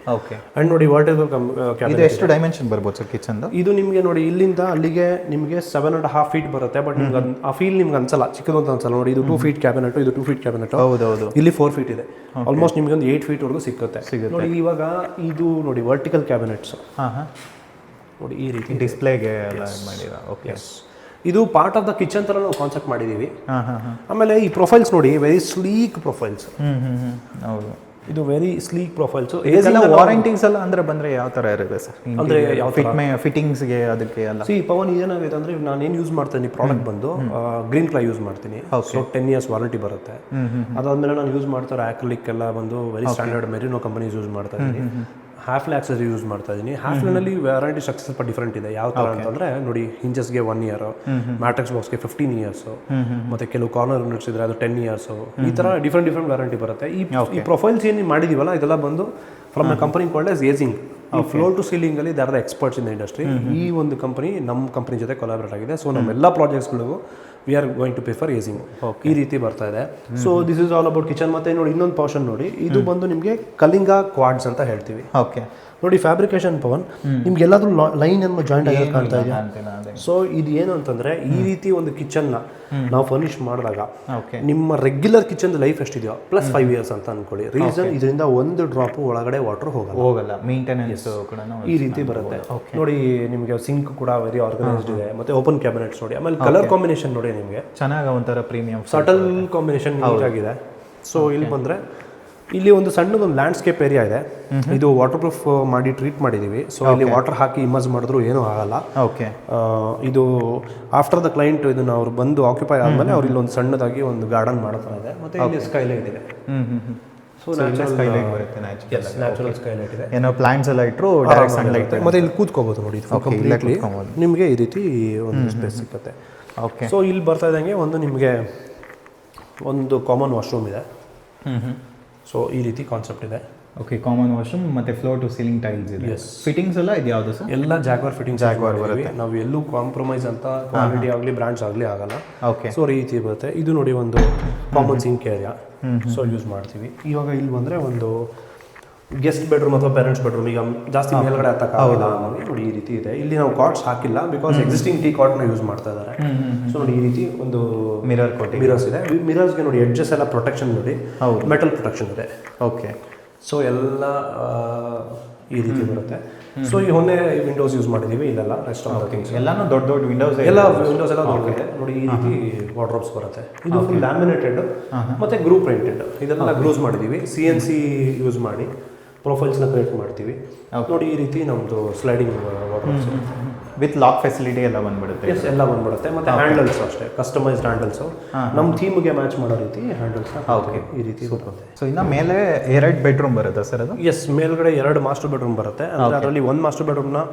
ಅಂಡ್ ನೋಡಿ ವರ್ಟಿಕಲ್ ಇದು ಎಷ್ಟು ಡೈಮೆನ್ಷನ್ ಬರ್ಬೋದು ಸರ್ ಕಿಚನ್? ಇದು ನಿಮಗೆ ನೋಡಿ ಇಲ್ಲಿಂದ ಅಲ್ಲಿಗೆ ನಿಮಗೆ 7.5 feet ಬರುತ್ತೆ. ಬಟ್ ನಿಮ್ಗೆ ಆ ಫೀಲ್ ನಿಮ್ಗೆ ಅನ್ಸಲ್ಲ, ಚಿಕ್ಕದು ಅಂತ ಅನ್ಸಲ್ಲ. ನೋಡಿ ಇದು 2 feet ಕ್ಯಾಬಿನೆಟ್, ಇದು 2 feet ಕ್ಯಾಬಿನೆಟ್. ಹೌದೌದು. ಇಲ್ಲಿ 4 feet ಇದೆ. ಆಲ್ಮೋಸ್ಟ್ ನಿಮ್ಗೆ ಒಂದು 8 feet ವರೆಗೂ ಸಿಗುತ್ತೆ. ನೋಡಿ ಇವಾಗ ಇದು ನೋಡಿ ವರ್ಟಿಕಲ್ ಕ್ಯಾಬಿನೆಟ್ಸ್ ನೋಡಿ ಈ ರೀತಿ ಡಿಸ್ಪ್ಲೇಗೆ ಎಲ್ಲ ಮಾಡಿರಾ. ಓಕೆ, ಇದು ಪಾರ್ಟ್ ಆಫ್ ದ ಕಿಚನ್ ತರ ನಾವು ಕಾನ್ಸೆಪ್ಟ್ ಮಾಡಿದೀವಿ. ಆಮೇಲೆ ಈ ಪ್ರೊಫೈಲ್ಸ್ ನೋಡಿ ವೆರಿ ಸ್ಲೀಕ್ ಪ್ರೊಫೈಲ್ಸ್. ಹೌದು, ಇದು ವೆರಿ ಸ್ಲೀಕ್ ಪ್ರೊಫೈಲ್ಸ್. ವಾರಂಟೀಸ್ ಎಲ್ಲ ಅಂದ್ರೆ ಬಂದ್ರೆ ಯಾವ ತರ ಇರುತ್ತೆ ಸರ್? ಅಂದ್ರೆ ಫಿಟ್ಟಿಂಗ್ಸ್ಗೆ ಅದಕ್ಕೆ ಎಲ್ಲ ಪವನ್ ಏನಾಗುತ್ತೆ ಅಂದ್ರೆ ನಾನು ಏನು ಯೂಸ್ ಮಾಡ್ತೀನಿ ಪ್ರಾಡಕ್ಟ್ ಬಂದು ಗ್ರೀನ್ ಕ್ಲೈ ಯೂಸ್ ಮಾಡ್ತೀನಿ. ಸೊ 10 years ವಾರಂಟಿ ಬರುತ್ತೆ. ಅದಾದ್ಮೇಲೆ ನಾನು ಯೂಸ್ ಮಾಡ್ತಾರೆ ಆಕ್ರಿಲಿಕ್ ಎಲ್ಲ ಬಂದು very standard Merino companies use ಮಾಡ್ತಾ ಇದ್ದೀನಿ. ಹಾಫ್ಲೆ ಆಕ್ಸೆಸರಿ ಯೂಸ್ ಮಾಡ್ತಾ ಇದ್ದೀನಿ. ಹಾಫ್ಲೆನಲ್ಲಿ ವ್ಯಾರಂಟಿ ಸ್ಟ್ರಕ್ಚರ್ ಸ್ವಲ್ಪ ಡಿಫ್ರೆಂಟ್ ಇದೆ. ಯಾವ ಥರ ಅಂತಂದರೆ ನೋಡಿ ಹಿಂಜಸ್ಗೆ 1 year, ಮ್ಯಾಟ್ರಿಕ್ಸ್ ಬಾಕ್ಸ್ಗೆ 15 years, ಮತ್ತು ಕೆಲವು ಕಾರ್ನರ್ ಯೂನಿಟ್ಸ್ ಇದ್ರೆ ಅದು 10 years. ಈ ಥರ ಡಿಫ್ರೆಂಟ್ ವ್ಯಾರಂಟಿ ಬರುತ್ತೆ. ಈ ಪ್ರೊಫೈಲ್ಸ್ ಏನು ಮಾಡಿದೀವಲ್ಲ ಇದೆಲ್ಲ ಬಂದು from the company called as ageing. ಈ ಫ್ಲೋರ್ ಟು ಸೀಲಿಂಗ್ ಅಲ್ಲಿ they are the experts in the industry. ಈ ಒಂದು ಕಂಪನಿ ನಮ್ಮ ಕಂಪನಿ ಜೊತೆ ಕೊಲಾಬ್ರೇಟ್ ಆಗಿದೆ. ಸೊ ನಮ್ಮೆಲ್ಲ ಪ್ರಾಜೆಕ್ಟ್ಸ್ಗಳಿಗೂ we are going to prefer ageing. ಈ ರೀತಿ ಬರ್ತಾ ಇದೆ. So this is all about kitchen. ಮತ್ತೆ ನೋಡಿ ಇನ್ನೊಂದು ಪೋರ್ಷನ್ ನೋಡಿ, ಇದು ಬಂದು ನಿಮಗೆ ಕಲಿಂಗ ಕ್ವಾಡ್ಸ್ ಅಂತ ಹೇಳ್ತೀವಿ. ಓಕೆ, ನೋಡಿ ಫ್ಯಾಬ್ರಿಕೇಶನ್ ಪವನ್ ನಿಮ್ಗೆ ಎಲ್ಲಾದ್ರೂ ಲೈನ್ ಅನ್ನೋ ಜಾಯಿಂಟ್ ಆಗಿ ಕಾಣ್ತಾ ಇದೆ. ಸೊ ಇದು ಏನು ಅಂತಂದ್ರೆ ಈ ರೀತಿ ಒಂದು ಕಿಚನ್ ನ ನಾವು ಫರ್ನಿಶ್ ಮಾಡಿದಾಗ ನಿಮ್ಮ ರೆಗ್ಯುಲರ್ ಕಿಚನ್ ಲೈಫ್ ಎಷ್ಟಿದೆಯೋ ಪ್ಲಸ್ 5 years ಅಂತ ಅನ್ಕೊಳ್ಳಿ. ರೀಸನ್ ಇದರಿಂದ ಒಂದು ಡ್ರಾಪ್ ಒಳಗಡೆ ವಾಟರ್ ಹೋಗಲ್ಲ, ಮೇಂಟೆನೆನ್ಸ್ ಕೂಡ ಈ ರೀತಿ ಬರುತ್ತೆ. ನೋಡಿ ನಿಮಗೆ ಸಿಂಕ್ ಕೂಡ ವೆರಿ ಆರ್ಗನೈಸ್ಡ್ ಇದೆ. ಮತ್ತೆ ಓಪನ್ ಕ್ಯಾಬಿನೆಟ್ಸ್ ನೋಡಿ. ಆಮೇಲೆ ಕಲರ್ ಕಾಂಬಿನೇಷನ್ ನೋಡಿ ನಿಮಗೆ ಚೆನ್ನಾಗಿ ಒಂಥರ ಪ್ರೀಮಿಯಂ ಸಟಲ್ ಕಾಂಬಿನೇಷನ್ ಆಗಿದೆ. ಸೊ ಇಲ್ಲಿ ಬಂದ್ರೆ ಇಲ್ಲಿ ಒಂದು ಸಣ್ಣದೊಂದು ಲ್ಯಾಂಡ್ಸ್ಕೇಪ್ ಏರಿಯಾ ಇದೆ. ಇದು ವಾಟರ್ ಪ್ರೂಫ್ ಮಾಡಿ ಟ್ರೀಟ್ ಮಾಡಿದೀವಿ. ಸೊ ಇಲ್ಲಿ ವಾಟರ್ ಹಾಕಿ ಇಮರ್ಜ್ ಮಾಡಿದ್ರು ಏನೂ ಆಗಲ್ಲ. ಓಕೆ, ಇದು ಆಫ್ಟರ್ ದ ಕ್ಲೈಂಟ್ ಇದನ್ನ ಅವ್ರು ಬಂದು ಆಕ್ಯುಪೈ ಆದ್ಮೇಲೆ ಅವ್ರು ಇಲ್ಲಿ ಒಂದು ಸಣ್ಣದಾಗಿ ಒಂದು ಗಾರ್ಡನ್ ಮಾಡ್ತಾ ಇದೆ. ಮತ್ತೆ ಇಲ್ಲಿ ಸ್ಕೈಲೈಟ್ ಇದೆ. ಸೊ ಸ್ಕೈಲೈಟ್ ಬರುತ್ತೆ, ನ್ಯಾಚುರಲ್ ಸ್ಕೈಲೈಟ್ ಇದೆ. ಏನೋ ಪ್ಲಾಂಟ್ಸ್ ಎಲ್ಲ ಇಟ್ಟರು ಡೈರೆಕ್ಟ್ ಸನ್ಲೈಟ್. ಮತ್ತೆ ಇಲ್ಲಿ ಕೂತ್ಕೋಬಹುದು ನೋಡಿ, ನಿಮಗೆ ಈ ರೀತಿ ಒಂದು ಸ್ಪೇಸ್ ಸಿಗುತ್ತೆ. ಓಕೆ, ಸೊ ಇಲ್ಲಿ ಬರ್ತಾ ಇದ್ದಂಗೆ ಒಂದು ನಿಮಗೆ ಒಂದು ಕಾಮನ್ ವಾಶ್ರೂಮ್ ಇದೆ. ಸೊ ಈ ರೀತಿ ಕಾನ್ಸೆಪ್ಟ್ ಇದೆ. ಓಕೆ, ಕಾಮನ್ ವಾಶ್ರೂಮ್ ಮತ್ತೆ ಫ್ಲೋರ್ ಟು ಸೀಲಿಂಗ್ ಟೈಲ್ಸ್ ಇದೆ. ಫಿಟ್ಟಿಂಗ್ಸ್ ಎಲ್ಲ ಇದು ಯಾವುದು ಸರ್? ಎಲ್ಲ ಜಾಗ್ವಾರ್ ಫಿಟ್ಟಿಂಗ್ಸ್. ಜಾಗ್ವಾರ್ ಬರುತ್ತೆ. ನಾವು ಎಲ್ಲೂ ಕಾಂಪ್ರಮೈಸ್ ಅಂತ ಕ್ವಾಲಿಟಿ ಆಗಲಿ ಬ್ರ್ಯಾಂಡ್ಸ್ ಆಗಲಿ ಆಗಲ್ಲ. ಓಕೆ, ಸೊ ರೀತಿ ಬರುತ್ತೆ. ಇದು ನೋಡಿ ಒಂದು common sink area. So use ಮಾಡ್ತೀವಿ. ಇವಾಗ ಇಲ್ಲಿ ಬಂದರೆ ಒಂದು ಗೆಸ್ಟ್ ಬೆಡ್ರೂಮ್ ಅಥವಾ ಪೇರೆಂಟ್ಸ್ ಬೆಡ್ರೂಮ್. ಈಗ ಜಾಸ್ತಿ ಮೇಲ್ಗಡೆ ಹತ್ತಕ್ಕಾಗಲ್ಲ ನೋಡಿ ಈ ರೀತಿ ಇದೆ. ಇಲ್ಲಿ ನಾವು ಕಾಟ್ಸ್ ಹಾಕಿಲ್ಲ, ಬಿಕಾಸ್ ಎಕ್ಸಿಸ್ಟಿಂಗ್ ಟೀ ಕಾಟ್ನ ಯೂಸ್ ಮಾಡ್ತಾ ಇದ್ದಾರೆ. ಸೊ ನೋಡಿ ಈ ರೀತಿ ಒಂದು ಮಿರರ್ಸ್ ಇದೆ. ಮಿರರ್ಸ್ಗೆ ನೋಡಿ ಎಡ್ಜಸ್ ಎಲ್ಲ ಪ್ರೊಟೆಕ್ಷನ್ ನೋಡಿ, ಮೆಟಲ್ ಪ್ರೊಟೆಕ್ಷನ್ ಇದೆ. ಓಕೆ, ಸೊ ಎಲ್ಲ ಈ ರೀತಿ ಬರುತ್ತೆ. ಸೊ ಈ ಹೊನ್ನೆ ವಿಂಡೋಸ್ ಯೂಸ್ ಮಾಡಿದೀವಿ. ಇಲ್ಲೆಲ್ಲ ರೆಸ್ಟ್ ಆಫ್ ಥಿಂಗ್ಸ್ ಎಲ್ಲಾನು ದೊಡ್ಡ ವಿಂಡೋಸ್ ಎಲ್ಲ ದೊಡ್ಡದಿದೆ. ನೋಡಿ ಈ ರೀತಿ ವಾರ್ಡ್ರೋಬ್ಸ್ ಬರುತ್ತೆ. ಇದು ಫುಲ್ ಲ್ಯಾಮಿನೇಟೆಡ್ ಮತ್ತೆ ಗ್ರೂ ಪ್ರಿಂಟೆಡ್. ಇದೆಲ್ಲ ಗ್ರೂಸ್ ಮಾಡಿದೀವಿ. CNC ಯೂಸ್ ಮಾಡಿ ಪ್ರೊಫೈಲ್ಸ್ನ ಕ್ರಿಯೇಟ್ ಮಾಡ್ತೀವಿ. ನೋಡಿ ಈ ರೀತಿ ನಮ್ಮದು sliding wardrobes. With lock facility ಎಲ್ಲ ಬಂದ್ಬಿಡುತ್ತೆ. ಎಸ್, ಎಲ್ಲ ಬಂದ್ಬಿಡುತ್ತೆ. ಮತ್ತೆ ಹ್ಯಾಂಡಲ್ಸ್ ಅಷ್ಟೇ, ಕಸ್ಟಮೈಸ್ಡ್ ಹ್ಯಾಂಡಲ್ಸ್ ನಮ್ಮ ಥೀಮ್ಗೆ ಮ್ಯಾಚ್ ಮಾಡೋ ರೀತಿ ಹ್ಯಾಂಡಲ್ಸ್. ಓಕೆ, ಈ ರೀತಿ ಬರುತ್ತೆ. ಸೊ ಇನ್ನು ಮೇಲೆ 2 ಬೆಡ್ರೂಮ್ ಬರುತ್ತಾ ಸರ್ ಅದು? ಎಸ್, ಮೇಲ್ಗಡೆ 2 ಮಾಸ್ಟರ್ ಬೆಡ್ರೂಮ್ ಬರುತ್ತೆ. ಅಂದ್ರೆ ಅದರಲ್ಲಿ ಒಂದು ಮಾಸ್ಟರ್ ಬೆಡ್ರೂಮ್ನ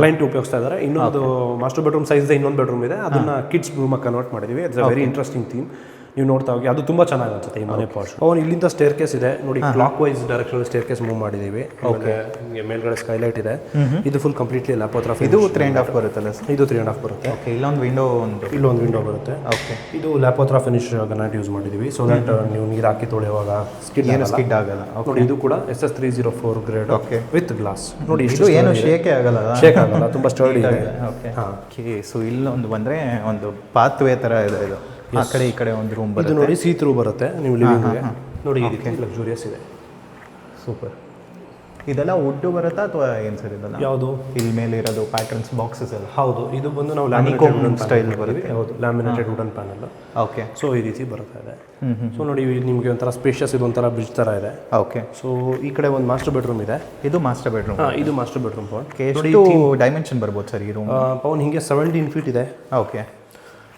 ಕ್ಲೈಂಟ್ ಉಪಯೋಗಿಸ್ತಾ ಇದ್ದಾರೆ, ಇನ್ನೊಂದು ಮಾಸ್ಟರ್ ಬೆಡ್ರೂಮ್ ಸೈಜ್ ಇನ್ನೊಂದು ಬೆಡ್ರೂಮ್ ಇದೆ, ಅದನ್ನ ಕಿಡ್ಸ್ ರೂಮ್ ಕನ್ವರ್ಟ್ ಮಾಡಿದೀವಿ. It's a very interesting theme. ನೀವು ನೋಡ್ತಾ ಹೋಗಿ, ಅದು ತುಂಬಾ ಚೆನ್ನಾಗಿ ಅನ್ಸುತ್ತೆ ಈ ಮನೆ ಪಾಶ್. ಇಲ್ಲಿಂದ ಸ್ಟೇರ್ ಕೇಸ್ ಇದೆ ನೋಡಿ, clockwise direction staircase move ಮಾಡಿದೀವಿ. ಮೇಲ್ಗಡೆ ಸ್ಕೈಲೈಟ್ ಇದೆ. ಇದು ಫುಲ್ ಕಂಪ್ಲೀಟ್ಲಿ ಲ್ಯಾಪೋಥ್ರಾ. ಇದು 3.5 ಬರುತ್ತಲ್ಲ ಸರ್? ಇದು 3.5 ಬರುತ್ತೆ. ಓಕೆ, ಇಲ್ಲೊಂದು ವಿಂಡೋ ಬರುತ್ತೆ. ಓಕೆ, ಇದು ಲ್ಯಾಪೋಥ್ರಾ ಫಿನಿಶ್ ಗ್ರಾನೈಟ್ ಯೂಸ್ ಮಾಡಿದೀವಿ, ಸೊ ದಟ್ ನೀವು ನೀರು ಹಾಕಿ ತೊಳೆಯುವಾಗ ಸ್ಕಿಡ್ ಆಗಲ್ಲ. ನೋಡಿ, ಇದು ಕೂಡ SS304 ಗ್ರೇಡ್ ವಿತ್ ಗ್ಲಾಸ್. ನೋಡಿ, ಇದು ಏನು ಶೇಕ್ ಆಗಲ್ಲ, ತುಂಬಾ ಸ್ಟರ್ಡಿ ಇದೆ. ಓಕೆ, ಸೊ ಇಲ್ಲೊಂದು ಬಂದ್ರೆ ಒಂದು ಪಾತ್ವೇ ತರ ಇದೆ. ಇದು ಆ ಕಡೆ ಈ ಕಡೆ ಒಂದು ರೂಮ್ ಬರುತ್ತೆ. ಇದು ನೋಡಿ ಸೀ ಥ್ರೂ ಬರುತ್ತೆ ನೀವು ಲಿವಿಂಗ್ಗೆ. ನೋಡಿ, ಈ ರೀತಿ ಲಕ್ಸುರಿಯಸ್ ಇದೆ. ಸೂಪರ್. ಇದೆಲ್ಲ ವುಡ್ ಬರುತ್ತಾ ಅಥವಾ ಏನು ಸರ್ ಇದೆಲ್ಲ? ಯಾವುದು ಇಲ್ಲಿ ಮೇಲೆ ಇರೋದು ಪ್ಯಾಟರ್ನ್ಸ್ ಬಾಕ್ಸಸ್ ಎಲ್ಲ? ಹೌದು, ಇದು ಬಂದು ನಾವು ಲ್ಯಾಮಿನೇಟೆಡ್ ಸ್ಟೈಲ್ ಬರುತ್ತೆ. ಹೌದು, laminated wooden panel. Okay, so ಈ ರೀತಿ ಬರ್ತಾ ಇದೆ. ಸೊ ನೋಡಿ, ನಿಮಗೆ ಒಂಥರ ಸ್ಪೇಷಿಯಸ್, ಇದು ಒಂಥರ ಬ್ರಿಡ್ಜ್ ಥರ ಇದೆ. ಓಕೆ, ಸೊ ಈ ಕಡೆ ಒಂದು ಮಾಸ್ಟರ್ ಬೆಡ್ರೂಮ್ ಇದೆ. ಇದು ಮಾಸ್ಟರ್ ಬೆಡ್ರೂಮ್. ಇದು ಮಾಸ್ಟರ್ ಬೆಡ್ರೂಮ್. ಎಷ್ಟು ಡೈಮೆನ್ಷನ್ ಬರ್ಬೋದು ಸರ್ ಈ ರೂಮ್? ಪವನ್ ಹಿಂಗೆ 17 ಫೀಟ್ ಇದೆ. ಓಕೆ,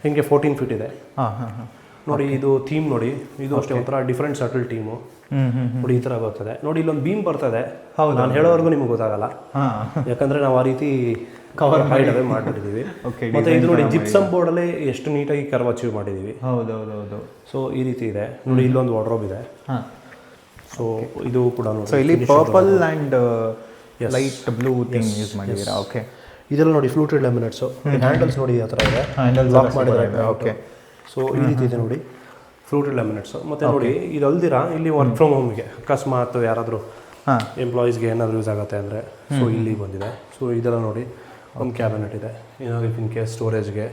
ಹಿಂಗೆ 14 ಫೀಟ್ ಇದೆ. ಹಾಂ. ನೋಡಿ, ಇದು ಥೀಮ್ ನೋಡಿ, ಇದು ಅಷ್ಟೇ ಒಂಥರ ಡಿಫ್ರೆಂಟ್ ಸಟಲ್ ಟೀಮು. ನೋಡಿ, ಈ ಥರ ಬರ್ತದೆ. ನೋಡಿ, ಇಲ್ಲೊಂದು ಬೀಮ್ ಬರ್ತದೆ. ಹೌದು, ನಾನು ಹೇಳೋವರೆಗೂ ನಿಮ್ಗೆ ಗೊತ್ತಾಗಲ್ಲ, ಯಾಕಂದ್ರೆ ನಾವು ಆ ರೀತಿ ಕವರ್ ಹೈಡ್ ಅವೇ ಮಾಡಿಬಿಟ್ಟಿದ್ದೀವಿ. ಮತ್ತೆ ಇದು ನೋಡಿ, ಜಿಪ್ಸಮ್ ಬೋರ್ಡಲ್ಲಿ ಎಷ್ಟು ನೀಟಾಗಿ ಕರ್ವ್ ಅಚೀವ್ ಮಾಡಿದ್ದೀವಿ. ಹೌದು. ಸೊ ಈ ರೀತಿ ಇದೆ ನೋಡಿ, ಇಲ್ಲೊಂದು ವಾರ್ಡ್ರೋಬ್ ಇದೆ. ಸೊ ಇದು ಕೂಡ ನೋಡಿ, ಸೊ ಇಲ್ಲಿ purple and light blue theme use ಮಾಡಿದ್ದೀರಾ. ಓಕೆ, ಇದೆಲ್ಲ ನೋಡಿ ಫ್ಲೂಟೆಡ್ ಲ್ಯಾಮಿನೇಟ್ಸು. ಹ್ಯಾಂಡಲ್ಸ್ ನೋಡಿ ಆ ಥರ ಇದೆ, ಲಾಕ್ ಮಾಡಿದ್ದಾರೆ. ಓಕೆ, ಸೊ ಈ ರೀತಿ ಇದೆ ನೋಡಿ ಫ್ಲೂಟೆಡ್ ಲ್ಯಾಮಿನೇಟ್ಸು. ಮತ್ತು ನೋಡಿ, ಇದು ಅಲ್ದಿರಾ ಇಲ್ಲಿ ವರ್ಕ್ ಫ್ರಮ್ ಹೋಮ್ಗೆ ಅಕಸ್ಮಾತ್ ಯಾರಾದರೂ ಎಂಪ್ಲಾಯೀಸ್ಗೆ ಏನಾದರೂ ಯೂಸ್ ಆಗುತ್ತೆ ಅಂದರೆ, ಸೊ ಇಲ್ಲಿ ಬಂದಿದೆ. ಸೊ ಇದೆಲ್ಲ ನೋಡಿ, ಒಂದು ಕ್ಯಾಬಿನೆಟ್ ಇದೆ, ಏನಾದರೂ ಇನ್ ಕೇಸ್ ಸ್ಟೋರೇಜ್ಗೆ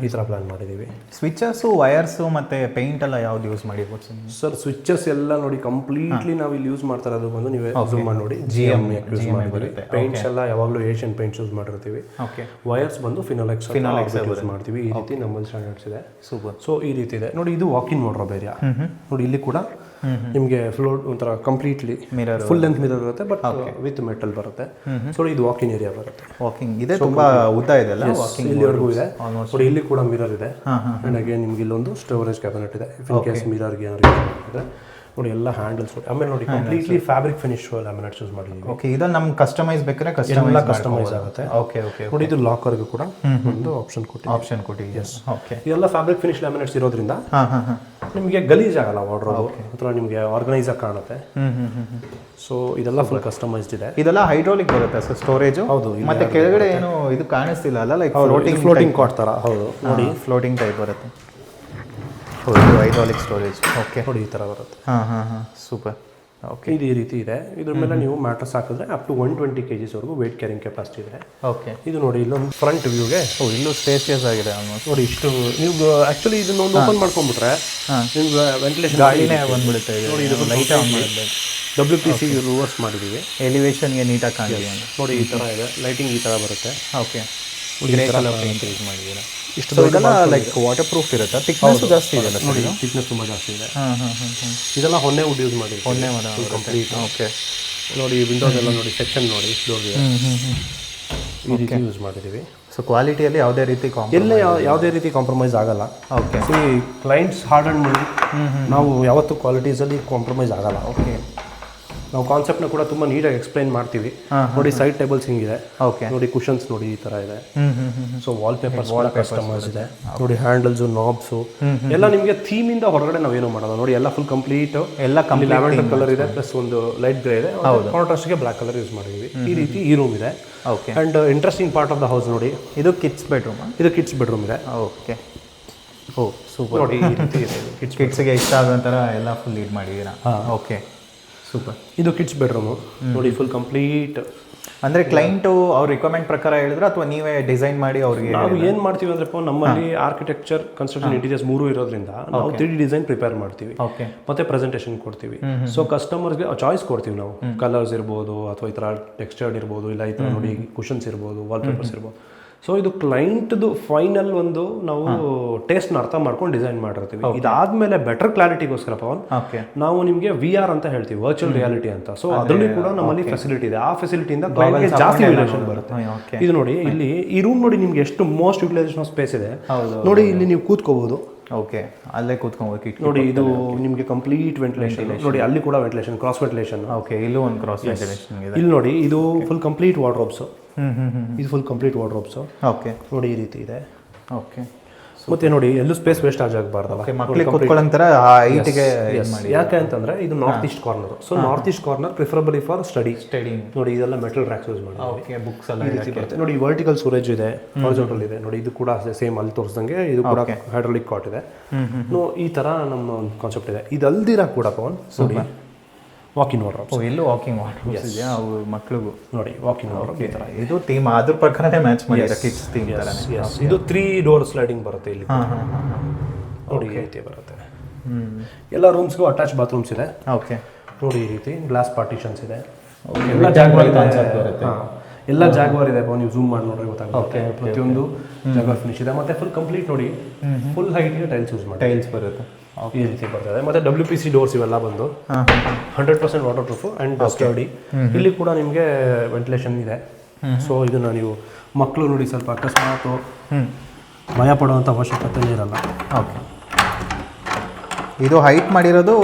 ಈ ಥರ ಪ್ಲಾನ್ ಮಾಡಿದ್ದೀವಿ. ಸ್ವಿಚಸ್ಸು, ವಯರ್ಸು ಮತ್ತು ಪೇಂಟ್ ಎಲ್ಲ ಯಾವ್ದು ಯೂಸ್ ಮಾಡಿರ್ಬೋದು ಸರ್? ಸ್ವಿಚಸ್ ಎಲ್ಲ ನೋಡಿ ಕಂಪ್ಲೀಟ್ಲಿ ನಾವು ಇಲ್ಲಿ ಯೂಸ್ ಮಾಡ್ತಾ ಇರೋದು ಬಂದು ನೀವೇ ಝೂಮ್ ಮಾಡಿ ನೋಡಿ, GM ಯೂಸ್ ಮಾಡಿದ್ದೀವಿ. ಪೇಂಟ್ಸ್ ಎಲ್ಲ ಯಾವಾಗಲೂ ಏಷ್ಯನ್ ಪೇಂಟ್ಸ್ ಯೂಸ್ ಮಾಡಿರ್ತೀವಿ. ಓಕೆ, ವಯರ್ಸ್ ಬಂದು ಫಿನಾಲೆಕ್ಸ್ ಯೂಸ್ ಮಾಡ್ತೀವಿ. ಈ ರೀತಿ ನಮ್ಮಲ್ಲಿ ಸ್ಟ್ಯಾಂಡರ್ಡ್ಸ್ ಇದೆ. ಸೂಪರ್. ಸೊ ಈ ರೀತಿ ಇದೆ ನೋಡಿ, ಇದು ವಾಕಿನ್ ವಾರ್ಡ್ರೋಬ್ ಏರಿಯಾ. ನೋಡಿ, ಇಲ್ಲಿ ಕೂಡ ನಿಮಗೆ ಫ್ಲೋರ್ ಒಂಥರ completely mirror, full length mirror ಇರುತ್ತೆ, ಬಟ್ ವಿತ್ ಮೆಟಲ್ ಬರುತ್ತೆ. ಸೊ ಇದು ವಾಕಿನ್ ಏರಿಯಾ ಬರುತ್ತೆ. ವಾಕಿಂಗ್ ಇದೆ, ತುಂಬಾ ಉದ್ದ ಇದೆ ಅಲ್ಲ? ಇಲ್ಲಿವರೆಗೂ ಇದೆ ನೋಡಿ. ಇಲ್ಲಿ ಕೂಡ ಮಿರರ್ ಇದೆ. ಅಂಡ್ ಅಗೇನ್ ನಿಮ್ಗೆ ಇಲ್ಲೊಂದು ಸ್ಟೋರೇಜ್ ಕ್ಯಾಬಿನೆಟ್ ಇದೆ, ಇನ್ ಕೇಸ್ ಮಿರರ್ಗೆ ಏನಾದ್ರು ನೋಡಿ. ಎಲ್ಲ ಹ್ಯಾಂಡಲ್ಸ್ ಆಮೇಲೆ ನೋಡಿ, completely fabric finish laminates use ಮಾಡಿದ್ದೀವಿ. ಓಕೆ, ಇದು ನಮ್ಮ ಕಸ್ಟಮೈಸ್ ಬೇಕಾದ್ರೆ ಕಸ್ಟಮೈಸ್ ಆಗುತ್ತೆ. ಓಕೆ ನೋಡಿ, ಇದು ಲಾಕರ್ಗೂ ಕೂಡ ಒಂದು ಆಪ್ಷನ್ ಕೊಟ್ಟಿದ್ದೀವಿ. Yes, okay. ಇದೆಲ್ಲ ಫ್ಯಾಬ್ರಿಕ್ ಫಿನಿಶ್ ಲ್ಯಾಮಿನೇಟ್ಸ್ ಇರೋದ್ರಿಂದ ನಿಮಗೆ ಗಲೀಜ್ ಆಗಲ್ಲ, ವಾರ್ಡ್ರೋಬ್ ಅಥವಾ ನಿಮಗೆ ಆರ್ಗನೈಸ್ ಆಗಿ ಕಾಣುತ್ತೆ. ಸೊ ಇದೆಲ್ಲ ಫುಲ್ ಕಸ್ಟಮೈಸ್ಡ್ ಇದೆ. ಇದೆಲ್ಲ ಹೈಡ್ರಾಲಿಕ್ ಬರುತ್ತೆ ಸರ್ ಸ್ಟೋರೇಜ್? ಹೌದು. ಮತ್ತೆ ಕೆಳಗಡೆ ಏನು ಇದು ಕಾಣಿಸ್ತಿಲ್ಲ ಅಲ್ಲ, ಲೈಕ್ ಫ್ಲೋಟಿಂಗ್ ಕಾಟ್ ಥರ. ಹೌದು ನೋಡಿ, ಫ್ಲೋಟಿಂಗ್ ಟೈಪ್ ಬರುತ್ತೆ. ಹೌದು, ಹೈಡ್ರಾಲಿಕ್ ಸ್ಟೋರೇಜ್. ಓಕೆ, ನೋಡಿ ಈ ಥರ ಬರುತ್ತೆ. ಹಾಂ, ಸೂಪರ್. ಓಕೆ, ಇದು ಈ ರೀತಿ ಇದೆ. ಇದ್ರ ಮೇಲೆ ನೀವು ಮ್ಯಾಟ್ರಸ್ ಹಾಕಿದ್ರೆ ಅಪ್ ಟು 120 kgs ವರೆಗೂ ವೇಟ್ ಕ್ಯಾರಿಂಗ್ ಕೆಪಾಸಿಟಿ ಇದೆ. ಓಕೆ, ಇದು ನೋಡಿ, ಇಲ್ಲೊಂದು ಫ್ರಂಟ್ ವ್ಯೂಗೆ ಇಲ್ಲೂ ಸ್ಪೇಸಿಯಸ್ ಆಗಿದೆ ಆಲ್ಮೋಸ್ಟ್. ನೋಡಿ, ಇಷ್ಟು ನೀವು ಆ್ಯಕ್ಚುಲಿ ಇದನ್ನ ಒಂದು ಓಪನ್ ಮಾಡ್ಕೊಂಡ್ಬಿಟ್ರೆ ನಿಮ್ಗೆ ವೆಂಟಿಲೇಷನ್ ಗಾಳಿನೇ ಬಂದ್ಬಿಡುತ್ತೆ. ನೋಡಿ, ಇದು ಲೈಟ್ ಆನ್ ಮಾಡಿದೆ, WPC ರಿವರ್ಸ್ ಮಾಡಿದ್ದೀವಿ. ಎಲಿವೇಷನ್ಗೆ ನೀಟಾಗಿ ಕಾಣಿದೆ ನೋಡಿ, ಈ ಥರ ಇದೆ. ಲೈಟಿಂಗ್ ಈ ಥರ ಬರುತ್ತೆ. Okay, grey colour paint use ಮಾಡಿದ್ದೀರಾ. ಇಷ್ಟು ಇದೆಲ್ಲ ಲೈಕ್ ವಾಟರ್ ಪ್ರೂಫ್ ಇರುತ್ತೆ. ಥಿಕ್ನೆಸ್ ಜಾಸ್ತಿ ಇದೆ ನೋಡಿ, ಥಿಕ್ನೆಸ್ ತುಂಬ ಜಾಸ್ತಿ ಇದೆ. ಹಾಂ. ಇದೆಲ್ಲ ಹೊನ್ನೆ ವುಡ್ ಯೂಸ್ ಮಾಡಿ, ಹೊನ್ನೆ ಮರ ಕಂಪ್ಲೀಟ್. ಓಕೆ, ನೋಡಿ, ವಿಂಡೋಸ್ ಎಲ್ಲ ನೋಡಿ, ಸೆಕ್ಷನ್ ನೋಡಿ, ಡೋರ್ಗೆ ಈ ರೀತಿ ಯೂಸ್ ಮಾಡಿದ್ದೀವಿ. ಸೊ ಕ್ವಾಲಿಟಿಯಲ್ಲಿ ಯಾವುದೇ ರೀತಿ ಯಾವುದೇ ರೀತಿ ಕಾಂಪ್ರಮೈಸ್ ಆಗಲ್ಲ. Okay, C clients hard and ಮಾಡಿ ನಾವು ಯಾವತ್ತೂ ಕ್ವಾಲಿಟೀಸಲ್ಲಿ ಕಾಂಪ್ರಮೈಸ್ ಆಗಲ್ಲ. ಓಕೆ, ನಾವು ಕಾನ್ಸೆಪ್ಟ್ನ ಕೂಡ ತುಂಬ ನೀಟಾಗಿ ಎಕ್ಸ್ಪ್ಲೈನ್ ಮಾಡ್ತೀವಿ. ನೋಡಿ, ಸೈಡ್ ಟೇಬಲ್ಸ್ ಹಿಂಗಿದೆ. ಓಕೆ, ನೋಡಿ, ಕುಷನ್ಸ್ ನೋಡಿ ಈ ಥರ ಇದೆ. ಸೊ ವಾಲ್ ಪೇಪರ್ಸ್ ಕಸ್ಟಮೈಸ್ ಇದೆ. ನೋಡಿ, ಹ್ಯಾಂಡಲ್ಸು, ನಾಬ್ಸು ಎಲ್ಲ ನಿಮಗೆ ಥೀಮಿಂದ ಹೊರಗಡೆ ನಾವೇನು ಮಾಡೋದು ನೋಡಿ, ಎಲ್ಲ ಫುಲ್ ಕಂಪ್ಲೀಟ್. ಎಲ್ಲ ಲ್ಯಾವೆಂಡರ್ ಕಲರ್ ಇದೆ, ಪ್ಲಸ್ ಒಂದು ಲೈಟ್ ಗ್ರೇ ಇದೆ. ಕಾಂಟ್ರಾಸ್ಟ್ಗೆ ಬ್ಲ್ಯಾಕ್ ಕಲರ್ ಯೂಸ್ ಮಾಡಿದ್ವಿ. ಈ ರೀತಿ ಈ ರೂಮ್ ಇದೆ. Okay, and interesting part of the house ನೋಡಿ, ಇದು ಕಿಡ್ಸ್ ಬೆಡ್ರೂಮ್. ಇದು ಕಿಡ್ಸ್ ಬೆಡ್ರೂಮ್ ಇದೆ. ಓಕೆ, ಓ ಸೂಪರ್. ನೋಡಿ, ಈ ರೀತಿ ಇದೆ. ಕಿಡ್ಸ್ಗೆ ಇಷ್ಟ ಆಗೋ ಥರ ಎಲ್ಲ ಫುಲ್ ಇದು ಮಾಡಿದ್ದೀರಾ. Okay, super. ಇದು ಕಿಡ್ಸ್ ಬೆಡ್ರೂಮು ನೋಡಿ, ಫುಲ್ ಕಂಪ್ಲೀಟ್. ಅಂದರೆ ಕ್ಲೈಂಟು ಅವ್ರ ರಿಕ್ವೈರ್ಮೆಂಟ್ ಪ್ರಕಾರ ಹೇಳಿದ್ರೆ ಅಥವಾ ನೀವೇ ಡಿಸೈನ್ ಮಾಡಿ ಅವ್ರಿಗೆ? ನಾವು ಏನು ಮಾಡ್ತೀವಿ ಅಂದ್ರಪ್ಪ, ನಮ್ಮಲ್ಲಿ ಆರ್ಕಿಟೆಕ್ಚರ್, ಕನ್ಸ್ಟ್ರಕ್ಷನ್, ಇಂಟೀರಿಯರ್ಸ್ 3 ಇರೋದ್ರಿಂದ ನಾವು 3D ಡಿಸೈನ್ ಪ್ರಿಪೇರ್ ಮಾಡ್ತೀವಿ. ಓಕೆ, ಮತ್ತೆ ಪ್ರೆಸೆಂಟೇಷನ್ ಕೊಡ್ತೀವಿ. ಸೊ ಕಸ್ಟಮರ್ಸ್ಗೆ ಚಾಯ್ಸ್ ಕೊಡ್ತೀವಿ ನಾವು. ಕಲರ್ಸ್ ಇರ್ಬೋದು, ಅಥವಾ ಈ ಥರ ಟೆಕ್ಸ್ಚರ್ಡ್ ಇರ್ಬೋದು, ಇಲ್ಲ ಈ ಥರ ನೋಡಿ ಕುಷನ್ಸ್ ಇರ್ಬೋದು, ವಾಲ್ ಪೇಪರ್ಸ್ ಇರ್ಬೋದು. ಸೊ ಇದು ಕ್ಲೈಂಟ್ದು ಫೈನಲ್ ಒಂದು ನಾವು ಟೇಸ್ಟ್ನ ಅರ್ಥ ಮಾಡ್ಕೊಂಡು ಡಿಸೈನ್ ಮಾಡಿರ್ತೀವಿ. ಇದಾದ್ಮೇಲೆ ಬೆಟರ್ ಕ್ಲಾರಿಟಿಗೋಸ್ಕರ ಪವನ್ ಓಕೆ ನಾವು ನಿಮಗೆ VR ಅಂತ ಹೇಳ್ತೀವಿ, ವರ್ಚುವಲ್ ರಿಯಾಲಿಟಿ ಅಂತ. ಸೊ ಅದರಲ್ಲಿ ಕೂಡ ನಮ್ಮಲ್ಲಿ ಫೆಸಿಲಿಟಿ ಇದೆ. ಆ ಫೆಸಿಲಿಟಿಯಿಂದ ಕ್ಲೈಂಟ್ಗೆ ಜಾಸ್ತಿ ರಿಲೇಷನ್ ಬರುತ್ತೆ. ಇದು ನೋಡಿ ಇಲ್ಲಿ ಈ ರೂಮ್ ನೋಡಿ ನಿಮ್ಗೆ ಎಷ್ಟು ಮೋಸ್ಟ್ ಯುಟಿಲೈಸೇಷನ್ ಆಫ್ ಸ್ಪೇಸ್ ಇದೆ ನೋಡಿ. ಇಲ್ಲಿ ನೀವು ಕೂತ್ಕೋಬಹುದು. ಓಕೆ ಅಲ್ಲೇ ಕೂತ್ಕೊಂಡು ನೋಡಿ ಇದು ನಿಮಗೆ ಕಂಪ್ಲೀಟ್ ವೆಂಟಿಲೇಷನ್ ನೋಡಿ. ಅಲ್ಲಿ ಕೂಡ ವೆಂಟಿಲೇಷನ್, ಕ್ರಾಸ್ ವೆಂಟಿಲೇಷನ್. ಓಕೆ ಇಲ್ಲೂ ಒಂದು ಕ್ರಾಸ್ ವೆಂಟಿಲೇಷನ್ ಇದೆ. ಇಲ್ಲಿ ನೋಡಿ ಇದು ಫುಲ್ ಕಂಪ್ಲೀಟ್ ವಾರ್ಡ್ರೋಬ್ಸ್. ಇದು ಫುಲ್ ಕಂಪ್ಲೀಟ್ ವಾರ್ಡ್ರೋಬ್ಸ್. ಓಕೆ ನೋಡಿ ಈ ರೀತಿ ಇದೆ. ಓಕೆ ಮತ್ತೆ ನೋಡಿ ಎಲ್ಲೂ ಸ್ಪೇಸ್ ವೇಸ್ಟ್ ಆಗಬಾರ್ದಲ್ಲ, ಮಕ್ಕಳಿಗೆ ಕೂತ್ಕೊಳ್ಳೋಂತರ ಹೈಟ್ಗೆ ಮಾಡಿ. ಯಾಕೆ ಅಂತಂದ್ರೆ ಇದು north East corner. So north East corner preferably for study. ನೋಡಿ ಇದೆಲ್ಲ ಮೆಟಲ್ ರ್ಯಾಕ್ಸ್ ಯೂಸ್ ಮಾಡಿ. ಓಕೆ ಬುಕ್ಸ್ ಎಲ್ಲ ಈ ರೀತಿ ಬರುತ್ತೆ ನೋಡಿ. ವರ್ಟಿಕಲ್ ಸ್ಟೋರೇಜ್ ಇದೆ, ಹಾರಿಜಾಂಟಲ್ ಇದೆ. ನೋಡಿ ಇದು ಕೂಡ ಸೇಮ್ ಅಲ್ಲಿ ತೋರಿಸ್ದಂಗೆ ಇದು ಕೂಡ ಹೈಡ್ರಾಲಿಕ್ ಕಾಟ್ ಇದೆ. ಈ ತರ ನಮ್ಮ ಒಂದು ಕಾನ್ಸೆಪ್ಟ್ ಇದೆ. ಇದಲ್ದಿರ ಕೂಡ ಪವನ್ ನೋಡಿ ವಾಕಿಂಗ್ ವಾರ್ಡ್ರೋಬ್ಸ್. ಇಲ್ಲೂ ವಾಕಿಂಗ್ ವಾರ್ಡ್ರೋಬ್ಸ್ ಇದೆಯಾ ಅವ್ರ ಮಕ್ಕಳಿಗೂ? ನೋಡಿ ವಾಕಿಂಗ್ ವಾರ್ಡ್ರೋಬ್ ಈ ತರ ಇದು ಥೀಮ್ ಅದ್ರ ಪ್ರಕಾರನೇ ಮ್ಯಾಚ್ ಮಾಡಿದ್ದಾರೆ, ಕಿಡ್ಸ್ ಥೀಮ್ ತರನೇ. ಇದು 3 ಡೋರ್ ಸ್ಲೈಡಿಂಗ್ ಬರುತ್ತೆ ಇಲ್ಲಿ. ನೋಡಿ ಈ ರೀತಿ ಬರುತ್ತೆ. ಎಲ್ಲ ರೂಮ್ಸ್ಗೂ ಅಟ್ಯಾಚ್ ಬಾತ್ರೂಮ್ಸ್ ಇದೆ. ಓಕೆ ನೋಡಿ ಈ ರೀತಿ ಗ್ಲಾಸ್ ಪಾರ್ಟಿಷನ್ಸ್ ಇದೆ. ಎಲ್ಲ ಜಾಗ್ವಾರ್ ಇದೆ. ಎಲ್ಲ ಜಾಗ್ವಾರ್ ಇದೆ. ನೀವು ಝೂಮ್ ಮಾಡಿ ನೋಡ್ರಿ ಗೊತ್ತಾಗುತ್ತೆ. ಪ್ರತಿಯೊಂದು ಜಾಗ್ವಾರ್ ಫಿನಿಶ್ ಇದೆ. ಮತ್ತೆ ಫುಲ್ ಕಂಪ್ಲೀಟ್ ನೋಡಿ ಫುಲ್ ಹೈಟ್ಗೆ ಟೈಲ್ಸ್ ಯೂಸ್ ಮಾಡಿ. ಟೈಲ್ಸ್ ಬರುತ್ತೆ ಈ ರೀತಿ ಬರ್ತದೆ. ಮತ್ತೆ WPC ಡೋರ್ಸ್ ಇವೆಲ್ಲ ಬಂದು 100% ವಾಟರ್ ಪ್ರೂಫ್ ಅಂಡ್ ಸ್ಟಡಿ. ಇಲ್ಲಿ ಕೂಡ ನಿಮಗೆ ವೆಂಟಿಲೇಷನ್ ಇದೆ. ಸೊ ಇದನ್ನ ನೀವು ಮಕ್ಕಳು ನೋಡಿ ಸ್ವಲ್ಪ ಅಕಸ್ಮಾತ್ ಭಯ ಪಡುವಂಥ ಅವಶ್ಯಕತೆ ಇರಲ್ಲ. ಓಕೆ ಇದು ಹೈಟ್ ಮಾಡಿರೋದು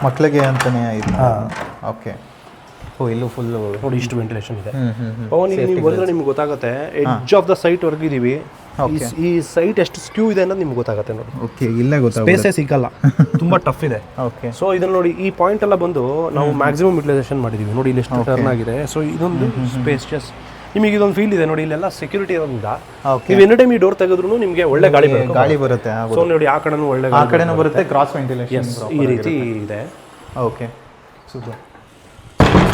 ಮಕ್ಕಳಿಗೆ ಅಂತಾನೆ ಇದು. ಓಕೆ ಇಲ್ಲೂ ಫುಲ್ ನೋಡಿ ಇಷ್ಟು ವೆಂಟಿಲೇಷನ್ ಇದೆ. ಪವನ್ ನೀವು ಬಂದರೆ ನಿಮ್ಗೆ ಗೊತ್ತಾಗುತ್ತೆ. ಎಡ್ಜ್ ಆಫ್ ದ ಸೈಟ್ ವರ್ಗ ಇದೀವಿ. ಈ ಸೈಟ್ ಎಷ್ಟು ಸ್ಕ್ಯೂ ಇದೆ ಅನ್ನೋದು ನಿಮ್ಗೆ ಗೊತ್ತಾಗುತ್ತೆ ನೋಡಿ. ಓಕೆ ಇಲ್ಲೇ ಗೊತ್ತಾಗುತ್ತೆ. ಸ್ಪೇಸೇ ಸಿಗಲ್ಲ, ತುಂಬಾ ಟಫ್ ಇದೆ. ಓಕೆ ಸೊ ಇದನ್ನ ನೋಡಿ ಈ ಪಾಯಿಂಟ್ ಎಲ್ಲ ಬಂದು ನಾವು ಮ್ಯಾಕ್ಸಿಮಮ್ ಯುಟಿಲೈಸೇಷನ್ ಮಾಡಿದೀವಿ. ನೋಡಿ ಇಲ್ಲಿ ಎಷ್ಟು ಟರ್ನ್ ಆಗಿದೆ. ಸೊ ಇದೊಂದು ಸ್ಪೇಸಿಯಸ್ ನಿಮಗೆ ಇದೊಂದು ಫೀಲ್ ಇದೆ ನೋಡಿ. ಇಲ್ಲೆಲ್ಲ ಸೆಕ್ಯೂರಿಟಿ ಇರೋದ್ರಿಂದ ನೀವು ಎನಿ ಟೈಮ್ ಈ ಡೋರ್ ತೆಗೆದ್ರೂ ನಿಮಗೆ ಒಳ್ಳೆ ಗಾಳಿ ಬರುತ್ತೆ. ಸೊ ನೋಡಿ ಆ ಕಡೆನೂ ಒಳ್ಳೆ ಆ ಕಡೆನೂ ಬರುತ್ತೆ. ಕ್ರಾಸ್ ವೆಂಟಿಲೇಷನ್ ಈ ರೀತಿ ಇದೆ. Okay super.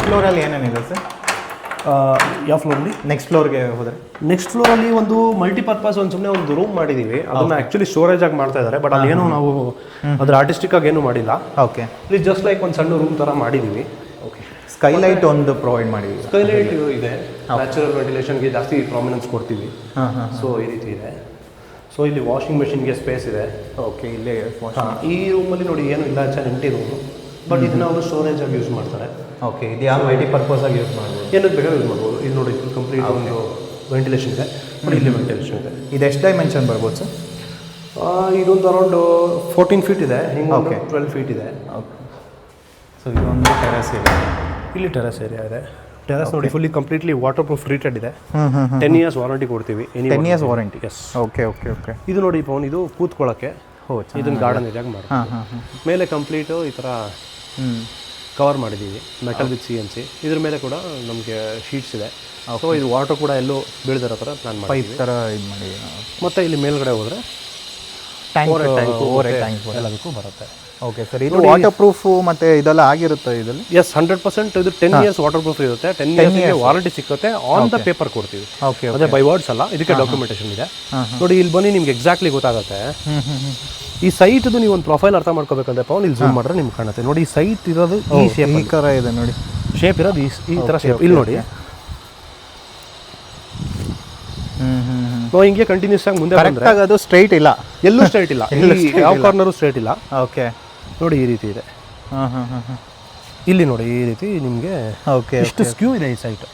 ಫ್ಲೋರಲ್ಲಿ ಏನೇನಿದೆ ಸರ್? ಯಾವ ಫ್ಲೋರಲ್ಲಿ? ನೆಕ್ಸ್ಟ್ ಫ್ಲೋರ್ಗೆ ಹೋದರೆ ನೆಕ್ಸ್ಟ್ ಫ್ಲೋರಲ್ಲಿ ಒಂದು ಮಲ್ಟಿಪರ್ಪಸ್ ಸುಮ್ಮನೆ ಒಂದು ರೂಮ್ ಮಾಡಿದ್ದೀವಿ. ಅದನ್ನ ಆ್ಯಕ್ಚುಲಿ ಸ್ಟೋರೇಜ್ ಆಗಿ ಮಾಡ್ತಾ ಇದ್ದಾರೆ. ಬಟ್ ಅದೇನು ನಾವು ಅದ್ರ ಆರ್ಟಿಸ್ಟಿಕ್ ಆಗಿ ಏನು ಮಾಡಿಲ್ಲ. ಓಕೆ ಇಲ್ಲಿ ಜಸ್ಟ್ ಲೈಕ್ ಒಂದು ಸಣ್ಣ ರೂಮ್ ಥರ ಮಾಡಿದ್ದೀವಿ. ಓಕೆ ಸ್ಕೈಲೈಟ್ ಒಂದು ಪ್ರೊವೈಡ್ ಮಾಡಿದ್ದೀವಿ. ಸ್ಕೈಲೈಟ್ ಇದೆ. ನ್ಯಾಚುರಲ್ ವೆಂಟಿಲೇಷನ್ಗೆ ಜಾಸ್ತಿ ಪ್ರಾಮಿನೆನ್ಸ್ ಕೊಡ್ತೀವಿ. ಸೊ ಈ ರೀತಿ ಇದೆ. ಸೊ ಇಲ್ಲಿ ವಾಷಿಂಗ್ ಮೆಷಿನ್ಗೆ ಸ್ಪೇಸ್ ಇದೆ. ಓಕೆ ಇಲ್ಲೇ ಈ ರೂಮಲ್ಲಿ ನೋಡಿ ಏನು ಇಲ್ಲ, ಎಂಟಿ ರೂಮು. ಬಟ್ ಇದನ್ನ ಅವರು ಸ್ಟೋರೇಜ್ ಆಗಿ ಯೂಸ್ ಮಾಡ್ತಾರೆ. ಓಕೆ ಇದು ಯಾವ ಮಲ್ಟಿಪರ್ಪಸ್ ಆಗಿ ಯೂಸ್ ಮಾಡ್ಬೋದು? ಏನಕ್ಕೆ ಬೇಕಾದ್ರೆ ಯೂಸ್ ಮಾಡ್ಬೋದು. ಇಲ್ಲಿ ನೋಡಿ ಫುಲ್ ಕಂಪ್ಲೀಟ್ ಒಂದು ವೆಂಟಿಲೇಷನ್ ಇದೆ. ನೋಡಿ ಇಲ್ಲಿ ವೆಂಟಿಲೇಷನ್ ಇದೆ. ಇದು ಎಷ್ಟು ಡೈಮೆನ್ಷನ್ ಬರ್ಬೋದು ಸರ್? ಇದೊಂದು ಅರೌಂಡ್ 14 ಫೀಟ್ ಇದೆ. ಹಿಂಗೆ 12 ಫೀಟ್ ಇದೆ. ಓಕೆ ಸೊ ಇದೊಂದು ಟೆರೆಸ್ ಇದೆ. ಇಲ್ಲಿ ಟೆರೆಸ್ ಏರಿಯಾ ಇದೆ. ಟೆರೆಸ್ ನೋಡಿ fully completely waterproof treated ಇದೆ. 10 years ವಾರಂಟಿ ಕೊಡ್ತೀವಿ. 10 years warranty. Yes. Okay okay okay ಇದು ನೋಡಿ ಪವನ್, ಇದು ಕೂತ್ಕೊಳ್ಳೋಕ್ಕೆ ಇದನ್ನು ಗಾರ್ಡನ್ ಏರಿಯಾಗಿ ಮಾಡಿ ಮೇಲೆ ಕಂಪ್ಲೀಟು ಈ ಥರ ಕವರ್ ಮಾಡಿದ್ದೀವಿ. Metal with CNC. ಇದ್ರ ಮೇಲೆ ಕೂಡ ನಮಗೆ ಶೀಟ್ಸ್ ಇದೆ. ಸೊ ಇದು ವಾಟರ್ ಕೂಡ ಎಲ್ಲೋ ಬೀಳ್ದಿರೋ ಥರ ಪ್ಲಾನ್ ಮಾಡಿ ಪೈಪ್ ಥರ ಇದು ಮಾಡಿ. ಮತ್ತು ಇಲ್ಲಿ ಮೇಲ್ಗಡೆ ಹೋದರೆ ಟ್ಯಾಂಕ್ ಎಲ್ಲದಕ್ಕೂ ಬರುತ್ತೆ. ಓಕೆ ಸರ್ ಇದು ವಾಟರ್ ಪ್ರೂಫ್ ಮತ್ತು ಇದೆಲ್ಲ ಆಗಿರುತ್ತೆ ಇದರಲ್ಲಿ? ಎಸ್ 100% ಇದು 10 years ವಾಟರ್ ಪ್ರೂಫ್ ಇರುತ್ತೆ. 10 years ವಾರಂಟಿ ಸಿಗುತ್ತೆ. ಆನ್ ದ ಪೇಪರ್ ಕೊಡ್ತೀವಿ. ಓಕೆ ಅದೇ ಬೈ ವರ್ಡ್ಸ್ ಅಲ್ಲ, ಇದಕ್ಕೆ ಡಾಕ್ಯುಮೆಂಟೇಷನ್ ಇದೆ. ನೋಡಿ ಇಲ್ಲಿ ಬನ್ನಿ ನಿಮ್ಗೆ ಎಕ್ಸಾಕ್ಟ್ಲಿ ಗೊತ್ತಾಗುತ್ತೆ. ಈ ಸೈಟ್ದು ನೀವು ಒಂದು ಪ್ರೊಫೈಲ್ ಅರ್ಥ ಮಾಡ್ಕೋಬೇಕಂದ್ರೆ ಪವನ್ ಇಲ್ಲಿ ಝೂಮ್ ಮಾಡಿದ್ರೆ ನಿಮ್ಗೆ ಕಾಣುತ್ತೆ. ನೋಡಿ ಈ ಸೈಟ್ ಇರೋದು ಈ ಶೇಪ್ ಈ ಥರ ಇದೆ ನೋಡಿ. ಶೇಪ್ ಇರೋದು ಈ ಥರ ಶೇಪ್. ಇಲ್ಲಿ ನೋಡಿ ಹಿಂಗೆ ಕಂಟಿನ್ಯೂಸ್ ಆಗಿ ಮುಂದೆ ಬಂದ್ರೆ ಅದು ಸ್ಟ್ರೈಟ್ ಇಲ್ಲ, ಎಲ್ಲೂ ಸ್ಟ್ರೈಟ್ ಇಲ್ಲ. ಯಾವ ಕಾರ್ನರು ಸ್ಟ್ರೈಟ್ ಇಲ್ಲ. ಓಕೆ ನೋಡಿ ಈ ರೀತಿ ಇದೆ. ಇಲ್ಲಿ ನೋಡಿ ಈ ರೀತಿ ನಿಮಗೆ ಓಕೆ ಇಷ್ಟು ಸ್ಕ್ಯೂ ಇದೆ ಈ ಸೈಟ್.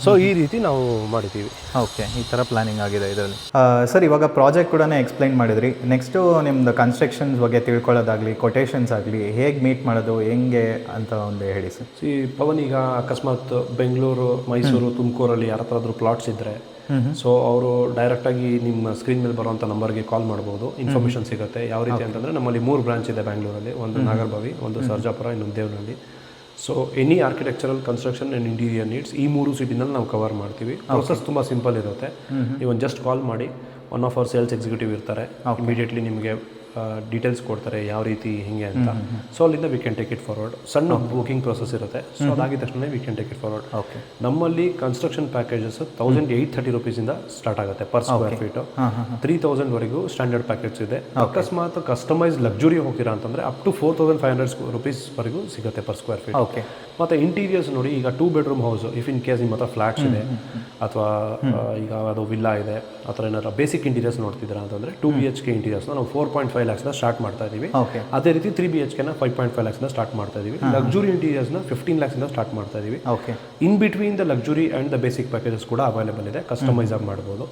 ಸೊ ಈ ರೀತಿ ನಾವು ಮಾಡಿದ್ದೀವಿ. ಓಕೆ ಈ ಥರ ಪ್ಲಾನಿಂಗ್ ಆಗಿದೆ ಇದರಲ್ಲಿ. ಸರ್ ಇವಾಗ ಪ್ರಾಜೆಕ್ಟ್ ಕೂಡ ಎಕ್ಸ್ಪ್ಲೈನ್ ಮಾಡಿದ್ರಿ. ನೆಕ್ಸ್ಟು ನಿಮ್ದು ಕನ್ಸ್ಟ್ರಕ್ಷನ್ಸ್ ಬಗ್ಗೆ ತಿಳ್ಕೊಳ್ಳೋದಾಗಲಿ, ಕೊಟೇಶನ್ಸ್ ಆಗಲಿ, ಹೇಗೆ ಮೀಟ್ ಮಾಡೋದು ಹೆಂಗೆ ಅಂತ ಒಂದು ಹೇಳಿ ಸರ್. ಪವನ್ ಈಗ ಅಕಸ್ಮಾತ್ ಬೆಂಗಳೂರು, ಮೈಸೂರು, ತುಮಕೂರಲ್ಲಿ ಯಾರ ಹತ್ರ ಆದರೂ ಪ್ಲಾಟ್ಸ್ ಇದ್ದರೆ ಸೊ ಅವರು ಡೈರೆಕ್ಟಾಗಿ ನಿಮ್ಮ ಸ್ಕ್ರೀನ್ ಮೇಲೆ ಬರುವಂಥ ನಂಬರ್ಗೆ ಕಾಲ್ ಮಾಡ್ಬೋದು. ಇನ್ಫಾರ್ಮೇಷನ್ ಸಿಗುತ್ತೆ. ಯಾವ ರೀತಿ ಅಂತಂದರೆ ನಮ್ಮಲ್ಲಿ 3 ಬ್ರಾಂಚ್ ಇದೆ ಬೆಂಗಳೂರಲ್ಲಿ. ಒಂದು ನಾಗರಬಾವಿ, ಒಂದು ಸರ್ಜಾಪುರ, ಇನ್ನೊಂದು Devanahalli. So any architectural, construction and interior needs ಈ 3 ಸಿಟಿನಲ್ಲಿ ನಾವು ಕವರ್ ಮಾಡ್ತೀವಿ. ಪ್ರೊಸೆಸ್ ತುಂಬ ಸಿಂಪಲ್ ಇರುತ್ತೆ. ನೀವು ಜಸ್ಟ್ ಕಾಲ್ ಮಾಡಿ, one of our sales executive ಇರ್ತಾರೆ. ಇಮಿಡಿಯೇಟ್ಲಿ ನಿಮಗೆ ಡೀಟೇಲ್ಸ್ ಕೊಡ್ತಾರೆ ಯಾವ ರೀತಿ ಹಿಂಗೆ ಅಂತ. ಸೊ ಅಲ್ಲಿಂದ we can take it forward. ಸಣ್ಣ ಬುಕಿಂಗ್ ಪ್ರೊಸೆಸ್ ಇರುತ್ತೆ. ಸೊ ಅದಾಗಿದ ತಕ್ಷಣ we can take it forward. Okay. ನಮ್ಮಲ್ಲಿ ಕನ್ಸ್ಟ್ರಕ್ಷನ್ ಪ್ಯಾಕೇಜಸ್ 1830 rupees ಸ್ಟಾರ್ಟ್ ಆಗುತ್ತೆ ಪರ್ ಸ್ಕ್ವೇರ್ ಫೀಟು. 3000 ವರೆಗೂ ಸ್ಟ್ಯಾಂಡರ್ಡ್ ಪ್ಯಾಕೇಜ್ ಇದೆ. ಅಕಸ್ಮಾತ್ ಕಸ್ಟಮೈಸ್ ಲಕ್ಸುರಿ ಹೋಗ್ತೀರಾ ಅಂತಂದರೆ ಅಪ್ ಟು 4500 rupees ವರೆಗೂ ಸಿಗುತ್ತೆ ಪರ್ ಸ್ಕ್ವೇರ್ ಫೀಟ್. ಓಕೆ. ಮತ್ತು ಇಂಟೀರಿಯರ್ಸ್ ನೋಡಿ, ಈಗ 2 bedroom house if in case ನಿಮ್ಮ ಹತ್ರ ಫ್ಲಾಟ್ಸ್ ಇದೆ ಅಥವಾ ಈಗ ಅದು ವಿಲ್ಲಾ ಇದೆ ಆ ಥರ ಏನಾದ್ರು ಬೇಸಿಕ್ ಇಂಟೀರಿಯರ್ಸ್ ನೋಡ್ತಿದ್ದೀರಾ ಅಂತಂದರೆ 2 BHK ಇಂಟೀರಿಯರ್ಸ್ನ ನಾವು 4.5 lakhs ಸ್ಟಾರ್ಟ್ ಮಾಡ್ತಾ ಇದ್ದೀವಿ. ಓಕೆ. ಅದೇ ರೀತಿ 3 BHKನ 5.5 lakhs ಸ್ಟಾರ್ಟ್ ಮಾಡ್ತಾ ಇದ್ದೀವಿ. ಲಕ್ಸುರಿ ಇಂಟೀರಿಯರ್ಸ್ನ 15 lakhs ಸ್ಟಾರ್ಟ್ ಮಾಡ್ತಾ ಇದ್ದೀವಿ. Okay. In between the luxury and the basic packages ಕೂಡ ಅವೈಲೇಬಲ್ ಇದೆ. ಕಸ್ಟಮೈಸ್ ಆಗಿ ಮಾಡ್ಬೋದು.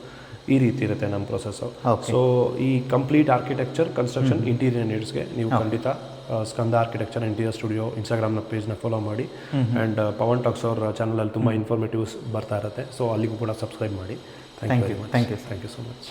ಈ ರೀತಿ ಇರುತ್ತೆ ನಮ್ಮ ಪ್ರೊಸೆಸ್ಸು. ಸೊ ಈ ಕಂಪ್ಲೀಟ್ ಆರ್ಕಿಟೆಕ್ಚರ್, ಕನ್ಸ್ಟ್ರಕ್ಷನ್, ಇಂಟೀರಿಯರ್ ನೀಡ್ಸ್ಗೆ ನೀವು ಖಂಡಿತ ಸ್ಕಂದ ಆರ್ಕಿಟೆಕ್ಚರ್ ಇಂಟೀರಿಯರ್ ಸ್ಟುಡಿಯೋ ಇನ್ಸ್ಟಾಗ್ರಾಮ್ನ ಪೇಜ್ನ ಫಾಲೋ ಮಾಡಿ. ಆ್ಯಂಡ್ ಪವನ್ ಟಾಕ್ಸ್ ಅವ್ರ ಚಾನಲಲ್ಲಿ ತುಂಬ ಇನ್ಫಾರ್ಮೇಟಿವ್ಸ್ ಬರ್ತಾ ಇರುತ್ತೆ. ಸೊ ಅಲ್ಲಿಗೂ ಕೂಡ ಸಬ್ಸ್ಕ್ರೈಬ್ ಮಾಡಿ. Thank you very much. Thank you thank you so much.